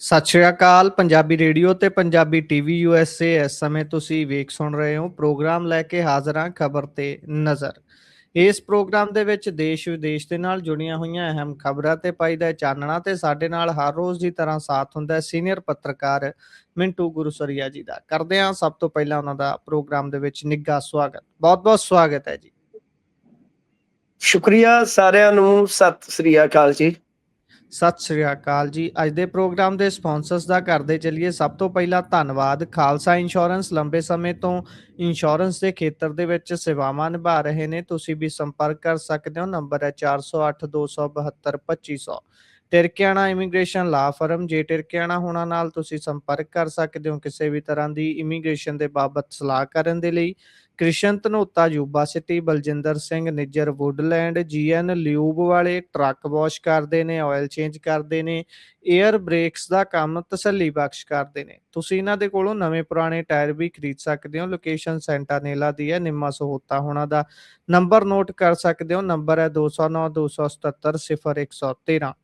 ਸਤਿ ਸ਼੍ਰੀ ਅਕਾਲ ਪੰਜਾਬੀ ਰੇਡੀਓ ਤੇ Punjabi TV USA. ਇਸ ਸਮੇਂ ਤੁਸੀਂ ਵੇਖ ਸੁਣ ਰਹੇ ਹੋ ਪ੍ਰੋਗਰਾਮ ਲੈ ਕੇ ਹਾਜ਼ਰ ਹਾਂ ਖਬਰ ਤੇ ਨਜ਼ਰ। ਇਸ ਪ੍ਰੋਗਰਾਮ ਦੇ ਵਿੱਚ ਦੇਸ਼ ਵਿਦੇਸ਼ ਦੇ ਨਾਲ ਜੁੜੀਆਂ ਹੋਈਆਂ ਅਹਿਮ ਖਬਰਾਂ ਤੇ ਪਾਈਦਾ ਚਾਨਣਾ ਤੇ ਸਾਡੇ ਨਾਲ ਹਰ ਰੋਜ਼ ਦੀ ਤਰ੍ਹਾਂ ਸਾਥ ਹੁੰਦਾ ਹੈ ਸੀਨੀਅਰ ਪੱਤਰਕਾਰ ਮਿੰਟੂ ਗੁਰਸਰੀਆ ਜੀ ਦਾ। ਕਰਦੇ ਹਾਂ ਸਭ ਤੋਂ ਪਹਿਲਾਂ ਉਹਨਾਂ ਦਾ ਪ੍ਰੋਗਰਾਮ ਦੇ ਵਿੱਚ ਨਿੱਘਾ ਸਵਾਗਤ। ਬਹੁਤ ਬਹੁਤ ਸਵਾਗਤ ਹੈ ਜੀ। ਸ਼ੁਕਰੀਆ ਸਾਰਿਆਂ ਨੂੰ, ਸਤਿ ਸ੍ਰੀ ਅਕਾਲ ਜੀ। ਸਤਿ ਸ਼੍ਰੀ ਅਕਾਲ ਜੀ। ਅੱਜ ਦੇ ਪ੍ਰੋਗਰਾਮ ਦੇ ਸਪਾਂਸਰਸ ਦਾ ਕਰਦੇ ਚੱਲੀਏ। ਸਭ ਤੋਂ ਪਹਿਲਾਂ ਧੰਨਵਾਦ ਖਾਲਸਾ ਇੰਸ਼ੋਰੈਂਸ, ਲੰਬੇ ਸਮੇਂ ਤੋਂ ਇੰਸ਼ੋਰੈਂਸ ਦੇ ਖੇਤਰ ਦੇ ਵਿੱਚ ਸੇਵਾਵਾਂ ਨਿਭਾ ਰਹੇ ਨੇ। ਤੁਸੀਂ ਵੀ ਸੰਪਰਕ ਕਰ ਸਕਦੇ ਹੋ। ਨੰਬਰ ਹੈ 408 272 2500। ਟਿਰਕਿਆਣਾ ਇਮੀਗ੍ਰੇਸ਼ਨ ਲਾ ਫਰਮ। ਜੇ ਟਿਰਕਿਆਣਾ ਹੋਣਾ ਨਾਲ ਤੁਸੀਂ ਸੰਪਰਕ ਕਰ ਸਕਦੇ ਹੋ ਕਿਸੇ ਵੀ ਤਰ੍ਹਾਂ ਦੀ ਇਮੀਗ੍ਰੇਸ਼ਨ ਦੇ ਬਾਬਤ ਸਲਾਹ ਕਰਨ ਦੇ ਲਈ। Krishan Dhanota Yuba City, Baljinder Singh Nijjar Woodland, GN lube ਵਾਲੇ ਟਰੱਕ ਵਾਸ਼ ਕਰਦੇ ਨੇ, ਆਇਲ ਚੇਂਜ ਕਰਦੇ ਨੇ, ਏਅਰ ਬ੍ਰੇਕਸ ਦਾ ਕੰਮ ਤਸੱਲੀ ਬਖਸ਼ ਕਰਦੇ ਨੇ। ਤੁਸੀਂ ਇਹਨਾਂ ਦੇ ਕੋਲੋਂ ਨਵੇਂ ਪੁਰਾਣੇ ਟਾਇਰ ਵੀ ਖਰੀਦ ਸਕਦੇ ਹੋ। ਲੋਕੇਸ਼ਨ ਸੈਂਟਾਨੇਲਾ ਦੀ ਹੈ, ਨਿੰਮਾ ਸਹੋਤਾ ਹੋਣਾ ਦਾ ਨੰਬਰ ਨੋਟ ਕਰ ਸਕਦੇ ਹੋ। ਨੰਬਰ ਹੈ 209 277 0113।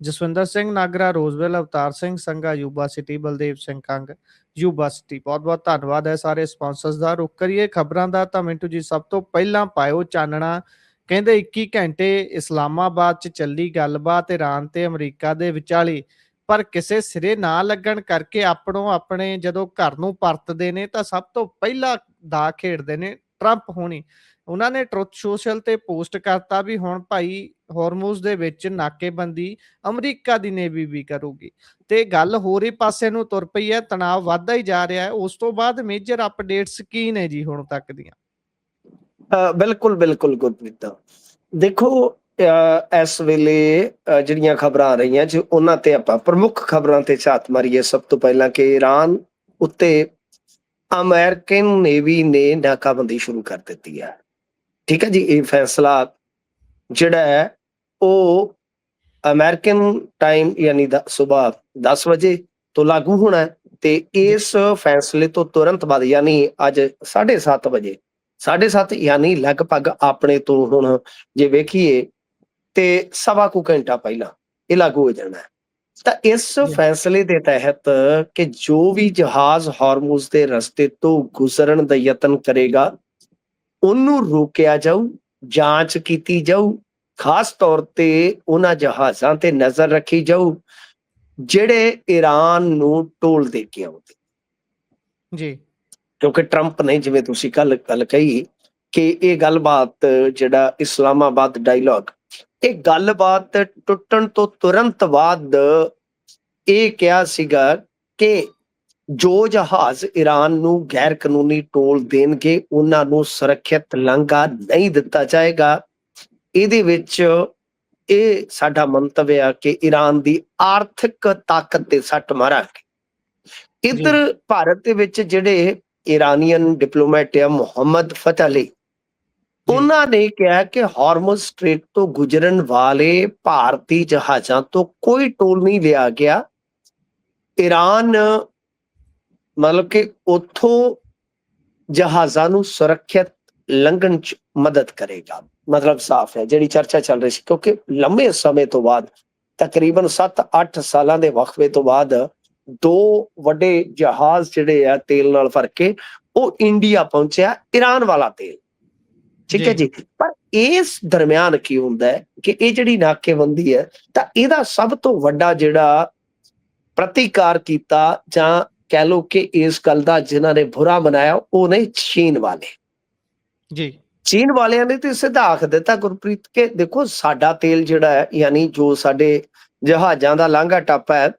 Jaswinder Singh Nagra Roseville, Avtar Singh Sangha Yuba City, Baldev Singh Kang Yuba City. ਬਹੁਤ ਬਹੁਤ ਧੰਨਵਾਦ ਹੈ ਸਾਰੇ ਸਪਾਂਸਰਸ ਦਾ। ਰੁਕ ਕਰੀਏ ਖਬਰਾਂ ਦਾ ਤਾਂ ਮਿੰਟੂ ਜੀ ਸਭ ਤੋਂ ਪਹਿਲਾਂ ਪਾਇਓ ਚਾਨਣਾ। ਕਹਿੰਦੇ 21 ਘੰਟੇ ਇਸਲਾਮਾਬਾਦ 'ਚ ਚੱਲੀ ਗੱਲਬਾਤ ਇਰਾਨ ਤੇ ਅਮਰੀਕਾ ਦੇ ਵਿਚਾਲੇ, ਪਰ ਕਿਸੇ ਸਿਰੇ ਨਾ ਲੱਗਣ ਕਰਕੇ ਆਪਣੇ ਜਦੋਂ ਘਰ ਨੂੰ ਪਰਤਦੇ ਨੇ ਤਾਂ ਸਭ ਤੋਂ ਪਹਿਲਾਂ ਦਾ ਖੇਡਦੇ ਨੇ ਟਰੰਪ ਹੋਣੀ। ਉਹਨਾਂ ਨੇ ਟਰੁੱਥ ਸੋਸ਼ਲ ਤੇ ਪੋਸਟ ਕਰਤਾ ਵੀ ਹੁਣ ਭਾਈ ਹਾਰਮੂਜ਼ ਦੇ ਵਿੱਚ ਨਾਕੇਬੰਦੀ ਅਮਰੀਕਾ ਦੀ ਨੇਵੀ ਵੀ ਕਰੂਗੀ। ਤੇ ਗੱਲ ਹੋਰ ਹੀ ਪਾਸੇ ਨੂੰ ਤੁਰ ਪਈ ਹੈ, ਤਣਾਅ ਵੱਧਦਾ ਹੀ ਜਾ ਰਿਹਾ ਹੈ। ਉਸ ਤੋਂ ਬਾਅਦ ਮੇਜਰ ਅਪਡੇਟਸ ਕੀ ਨੇ ਜੀ ਹੁਣ ਤੱਕ ਦੀਆਂ? ਬਿਲਕੁਲ ਬਿਲਕੁਲ ਗੁਰਪ੍ਰੀਤ, ਦੇਖੋ ਇਸ ਵੇਲੇ ਜਿਹੜੀਆਂ ਖਬਰਾਂ ਆ ਰਹੀਆਂ ਜੀ ਉਹਨਾਂ ਤੇ ਆਪਾਂ ਪ੍ਰਮੁੱਖ ਖਬਰਾਂ ਤੇ ਝਾਤ ਮਾਰੀਏ। ਸਭ ਤੋਂ ਪਹਿਲਾਂ ਕਿ ਈਰਾਨ ਉੱਤੇ ਅਮਰੀਕਨ ਨੇਵੀ ਨੇ ਨਾਕਾਬੰਦੀ ਸ਼ੁਰੂ ਕਰ ਦਿੱਤੀ ਹੈ। ਠੀਕ ਹੈ ਜੀ, ਇਹ ਫੈਸਲਾ ਜਿਹੜਾ ਹੈ ਉਹ ਅਮਰੀਕਨ ਟਾਈਮ ਯਾਨੀ ਸੁਬਾਹ 10 ਵਜੇ ਤੋਂ ਲਾਗੂ ਹੋਣਾ ਹੈ। ਤੇ ਇਸ ਫੈਸਲੇ ਤੋਂ ਤੁਰੰਤ ਬਾਅਦ ਯਾਨੀ ਅੱਜ 7:30 ਵਜੇ, 7:30 ਯਾਨੀ ਲਗਭਗ ਆਪਣੇ ਤੋਂ ਹੁਣ ਜੇ ਵੇਖੀਏ ਤੇ ਸਵਾ ਕੁ ਘੰਟਾ ਪਹਿਲਾਂ ਇਹ ਲਾਗੂ ਹੋ ਜਾਣਾ ਹੈ। ਤਾਂ ਇਸ ਫੈਸਲੇ ਦੇ ਤਹਿਤ ਕਿ ਜੋ ਵੀ ਜਹਾਜ਼ ਹਾਰਮੂਜ਼ ਦੇ ਰਸਤੇ ਤੋਂ ਗੁਜ਼ਰਨ ਦਾ ਯਤਨ ਕਰੇਗਾ ਉਹਨੂੰ ਰੋਕਿਆ ਜਾਊ, ਜਾਂਚ ਕੀਤੀ ਜਾਊ। ਖਾਸ ਤੌਰ ਤੇ ਉਹਨਾਂ ਜਹਾਜ਼ਾਂ ਤੇ ਨਜ਼ਰ ਰੱਖੀ ਜਾਊ ਜਿਹੜੇ ਈਰਾਨ ਨੂੰ ਟੋਲ ਦੇ ਕੇ ਆਉਂਦੇ ਜੀ। ਕਿਉਂਕਿ ਟਰੰਪ ਨੇ, ਜਿਵੇਂ ਤੁਸੀਂ ਗੱਲ ਕਹੀ ਕਿ ਇਹ ਗੱਲਬਾਤ ਜਿਹੜਾ ਇਸਲਾਮਾਬਾਦ ਡਾਇਲੋਗ, ਇਹ ਗੱਲਬਾਤ ਟੁੱਟਣ ਤੋਂ ਤੁਰੰਤ ਬਾਅਦ ਇਹ ਕਿਹਾ ਸੀਗਾ ਕਿ ਜੋ ਜਹਾਜ਼ ਈਰਾਨ ਨੂੰ ਗੈਰ ਕਾਨੂੰਨੀ ਟੋਲ ਦੇਣਗੇ ਉਹਨਾਂ ਨੂੰ ਸੁਰੱਖਿਅਤ ਲਾਂਘਾ ਨਹੀਂ ਦਿੱਤਾ ਜਾਏਗਾ। ਇਹਦੇ ਵਿੱਚ ਇਹ ਸਾਡਾ ਮੰਤਵ ਆ ਕਿ ਈਰਾਨ ਦੀ ਆਰਥਿਕ ਤਾਕਤ ਤੇ ਸੱਟ ਮਾਰਾਂਗੇ। ਇੱਧਰ ਭਾਰਤ ਦੇ ਵਿੱਚ ਜਿਹੜੇ ਈਰਾਨੀਅਨ ਡਿਪਲੋਮੈਟ ਆ ਮੁਹੰਮਦ ਫਤਹ ਅਲੀ, ਉਹਨਾਂ ਨੇ ਕਿਹਾ ਕਿ ਹਾਰਮੁਜ਼ ਸਟ੍ਰੇਟ ਤੋਂ ਗੁਜ਼ਰਨ ਵਾਲੇ ਭਾਰਤੀ ਜਹਾਜ਼ਾਂ ਤੋਂ ਕੋਈ ਟੋਲ ਨਹੀਂ ਲਿਆ ਗਿਆ। ਈਰਾਨ ਮਤਲਬ ਕਿ ਉੱਥੋਂ ਜਹਾਜ਼ਾਂ ਨੂੰ ਸੁਰੱਖਿਅਤ ਲੰਘਣ ਚ ਮਦਦ ਕਰੇਗਾ। ਮਤਲਬ ਸਾਫ਼ ਹੈ ਜਿਹੜੀ ਚਰਚਾ ਚੱਲ ਰਹੀ ਸੀ, ਕਿਉਂਕਿ ਲੰਮੇ ਸਮੇਂ ਤੋਂ ਬਾਅਦ ਤਕਰੀਬਨ 7-8 ਸਾਲਾਂ ਦੇ ਵਕਫੇ ਤੋਂ ਬਾਅਦ ਦੋ ਵੱਡੇ ਜਹਾਜ਼ ਜਿਹੜੇ ਆ ਤੇਲ ਨਾਲ ਭਰ ਕੇ ਉਹ ਇੰਡੀਆ ਪਹੁੰਚਿਆ, ਈਰਾਨ ਵਾਲਾ ਤੇਲ। ਠੀਕ ਹੈ ਜੀ। ਪਰ ਇਸ ਦਰਮਿਆਨ ਕੀ ਹੁੰਦਾ ਹੈ ਕਿ ਇਹ ਜਿਹੜੀ ਨਾਕੇਬੰਦੀ ਹੈ ਤਾਂ ਇਹਦਾ ਸਭ ਤੋਂ ਵੱਡਾ ਜਿਹੜਾ ਪ੍ਰਤੀਕਾਰ ਕੀਤਾ ਜਾਂ ਕਹਿ ਲਓ ਕਿ ਇਸ ਗੱਲ ਦਾ ਜਿਨ੍ਹਾਂ ਨੇ ਬੁਰਾ ਮਨਾਇਆ ਉਹ ਨੇ ਚੀਨ ਵਾਲੇ। ਜੀ, ਚੀਨ ਵਾਲਿਆਂ ਨੇ ਤੇ ਸਿੱਧਾ ਆਖ ਦਿੱਤਾ ਗੁਰਪ੍ਰੀਤ ਕਿ ਦੇਖੋ ਸਾਡਾ ਤੇਲ ਜਿਹੜਾ ਹੈ ਯਾਨੀ ਜੋ ਸਾਡੇ ਜਹਾਜ਼ਾਂ ਦਾ ਲਾਂਘਾ ਟੱਪ ਹੈ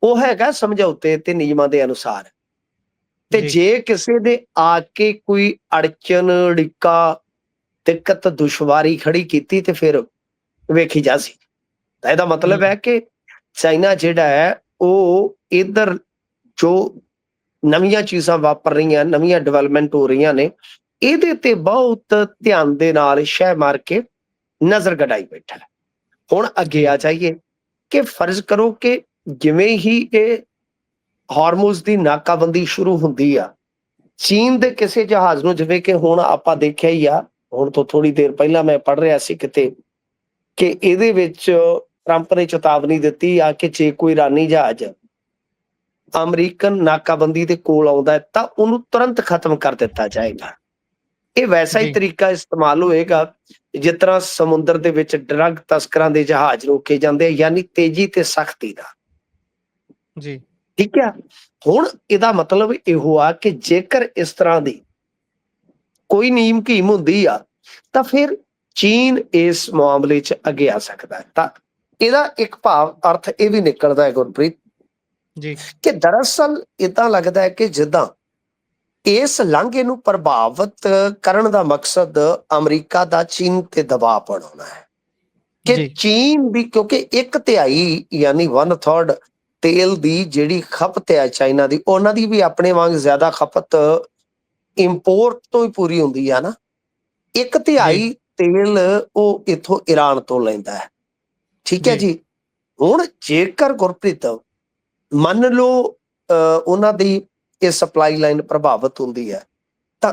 ਉਹ ਹੈਗਾ ਸਮਝੌਤੇ ਤੇ ਨਿਯਮਾਂ ਦੇ ਅਨੁਸਾਰ। ਤੇ ਜੇ ਕਿਸੇ ਦੇ ਆ ਕੇ ਕੋਈ ਅੜਚਨ ਅੜਿੱਕਾ ਦਿੱਕਤ ਦੁਸ਼ਵਾਰੀ ਖੜੀ ਕੀਤੀ ਤੇ ਫਿਰ ਵੇਖੀ ਜਾ ਸੀ। ਤਾਂ ਇਹਦਾ ਮਤਲਬ ਹੈ ਕਿ ਚਾਈਨਾ ਜਿਹੜਾ ਹੈ ਉਹ ਇੱਧਰ ਜੋ ਨਵੀਆਂ ਚੀਜ਼ਾਂ ਵਾਪਰ ਰਹੀਆਂ, ਨਵੀਆਂ ਡਿਵੈਲਪਮੈਂਟ ਹੋ ਰਹੀਆਂ ਨੇ, ਇਹਦੇ ਤੇ ਬਹੁਤ ਧਿਆਨ ਦੇ ਨਾਲ ਸ਼ਹਿ ਮਾਰ ਕੇ ਨਜ਼ਰ ਗੜਾਈ ਬੈਠਾ ਹੈ। ਹੁਣ ਅੱਗੇ ਆ ਜਾਈਏ ਕਿ ਫਰਜ਼ ਕਰੋ ਕਿ ਜਿਵੇਂ ਹੀ ਇਹ ਹਾਰਮੂਜ਼ ਦੀ ਨਾਕਾਬੰਦੀ ਸ਼ੁਰੂ ਹੁੰਦੀ ਆ, ਚੀਨ ਦੇ ਕਿਸੇ ਜਹਾਜ਼ ਨੂੰ, ਜਿਵੇਂ ਕਿ ਹੁਣ ਆਪਾਂ ਦੇਖਿਆ ਹੀ ਆ, ਹੁਣ ਤੋਂ ਥੋੜੀ ਦੇਰ ਪਹਿਲਾਂ ਮੈਂ ਪੜ੍ਹ ਰਿਹਾ ਸੀ ਕਿਤੇ ਕਿ ਇਹਦੇ ਵਿੱਚ ਟਰੰਪ ਨੇ ਚੇਤਾਵਨੀ ਦਿੱਤੀ ਆ ਕਿ ਜੇ ਕੋਈ ਈਰਾਨੀ ਜਹਾਜ਼ ਅਮਰੀਕਨ ਨਾਕਾਬੰਦੀ ਦੇ ਕੋਲ ਆਉਂਦਾ ਹੈ ਤਾਂ ਉਹਨੂੰ ਤੁਰੰਤ ਖਤਮ ਕਰ ਦਿੱਤਾ ਜਾਏਗਾ। ਇਹ ਵੈਸਾ ਹੀ ਜੀ, ਤਰੀਕਾ ਇਸਤੇਮਾਲ ਹੋਏਗਾ ਜਿਸ ਤਰ੍ਹਾਂ ਸਮੁੰਦਰ ਦੇ ਵਿੱਚ ਡਰੱਗ ਤਸਕਰਾਂ ਦੇ ਜਹਾਜ਼ ਰੋਕੇ ਜਾਂਦੇ ਆ, ਯਾਨੀ ਤੇਜ਼ੀ ਤੇ ਸਖਤੀ ਨਾਲ। ਜੀ, ਠੀਕ ਹੈ। ਹੁਣ ਇਹਦਾ ਮਤਲਬ ਇਹੋ ਆ ਕਿ ਜੇਕਰ ਇਸ ਤਰ੍ਹਾਂ ਦੀ ਕੋਈ ਨੀਮ ਕੀਮ ਹੁੰਦੀ ਆ ਤਾਂ ਫਿਰ ਚੀਨ ਇਸ ਮਾਮਲੇ 'ਚ ਅੱਗੇ ਆ ਸਕਦਾ ਹੈ। ਤਾਂ ਇਹਦਾ ਇੱਕ ਭਾਵ ਅਰਥ ਇਹ ਵੀ ਨਿਕਲਦਾ ਹੈ ਗੁਰਪ੍ਰੀਤ, ਜੀ, ਕਿ ਦਰਅਸਲ ਏਦਾਂ ਲੱਗਦਾ ਹੈ ਕਿ ਜਿੱਦਾਂ ਇਸ ਲਾਂਘੇ ਨੂੰ ਪ੍ਰਭਾਵਿਤ ਕਰਨ ਦਾ ਮਕਸਦ ਅਮਰੀਕਾ ਦਾ ਚੀਨ ਤੇ ਦਬਾਅ ਬਣਾਉਣਾ ਹੈ ਕਿ ਜੀ, ਚੀਨ ਵੀ, ਕਿਉਂਕਿ 1/3 ਯਾਨੀ 1/3 ਤੇਲ ਦੀ ਜਿਹੜੀ ਖਪਤ ਹੈ ਚਾਈਨਾ ਦੀ, ਉਹਨਾਂ ਦੀ ਵੀ ਆਪਣੇ ਵਾਂਗ ਜ਼ਿਆਦਾ ਖਪਤ ਇੰਪੋਰਟ ਤੋਂ ਹੀ ਪੂਰੀ ਹੁੰਦੀ ਆ ਨਾ। ਇੱਕ ਜੀ, ਤਿਹਾਈ ਤੇਲ ਉਹ ਇੱਥੋਂ ਈਰਾਨ ਤੋਂ ਲੈਂਦਾ ਹੈ। ਠੀਕ ਹੈ ਜੀ, ਜੀ। ਹੁਣ ਜੇਕਰ ਗੁਰਪ੍ਰੀਤ ਮੰਨ ਲਓ ਉਹਨਾਂ ਦੀ ਇਹ ਸਪਲਾਈ ਲਾਈਨ ਪ੍ਰਭਾਵਿਤ ਹੁੰਦੀ ਹੈ ਤਾਂ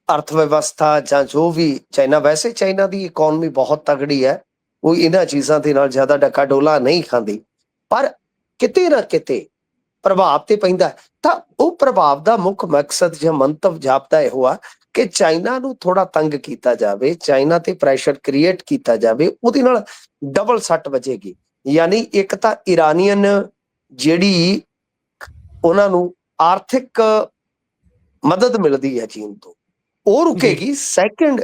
ਅਰਥ ਵਿਵਸਥਾ ਜਾਂ ਜੋ ਵੀ ਚਾਈਨਾ, ਵੈਸੇ ਚਾਈਨਾ ਦੀ ਇਕਨੋਮੀ ਬਹੁਤ ਤਗੜੀ ਹੈ, ਉਹ ਇਹਨਾਂ ਚੀਜ਼ਾਂ ਦੇ ਨਾਲ ਜ਼ਿਆਦਾ ਡੱਕਾ ਡੋਲਾ ਨਹੀਂ ਖਾਂਦੀ, ਪਰ ਕਿਤੇ ਨਾ ਕਿਤੇ ਪ੍ਰਭਾਵ ਤੇ ਪੈਂਦਾ ਹੈ। ਤਾਂ ਉਹ ਪ੍ਰਭਾਵ ਦਾ ਮੁੱਖ ਮਕਸਦ ਜਾਂ ਮੰਤਵ ਜਾਪਦਾ ਇਹੋ ਆ ਕਿ ਚਾਈਨਾ ਨੂੰ ਥੋੜਾ ਤੰਗ ਕੀਤਾ ਜਾਵੇ, ਚਾਈਨਾ ਤੇ ਪ੍ਰੈਸ਼ਰ ਕ੍ਰੀਏਟ ਕੀਤਾ ਜਾਵੇ, ਉਹਦੇ ਨਾਲ ਡਬਲ ਸੱਟ ਵੱਜੇਗੀ। ਯਾਨੀ ਇੱਕ ਤਾਂ ਇਰਾਨੀਅਨ ਜਿਹੜੀ ਉਹਨਾਂ ਨੂੰ ਆਰਥਿਕ ਮਦਦ ਮਿਲਦੀ ਹੈ ਚੀਨ ਤੋਂ, ਉਹ ਜੀ, ਰੁਕੇਗੀ। ਸੈਕਿੰਡ,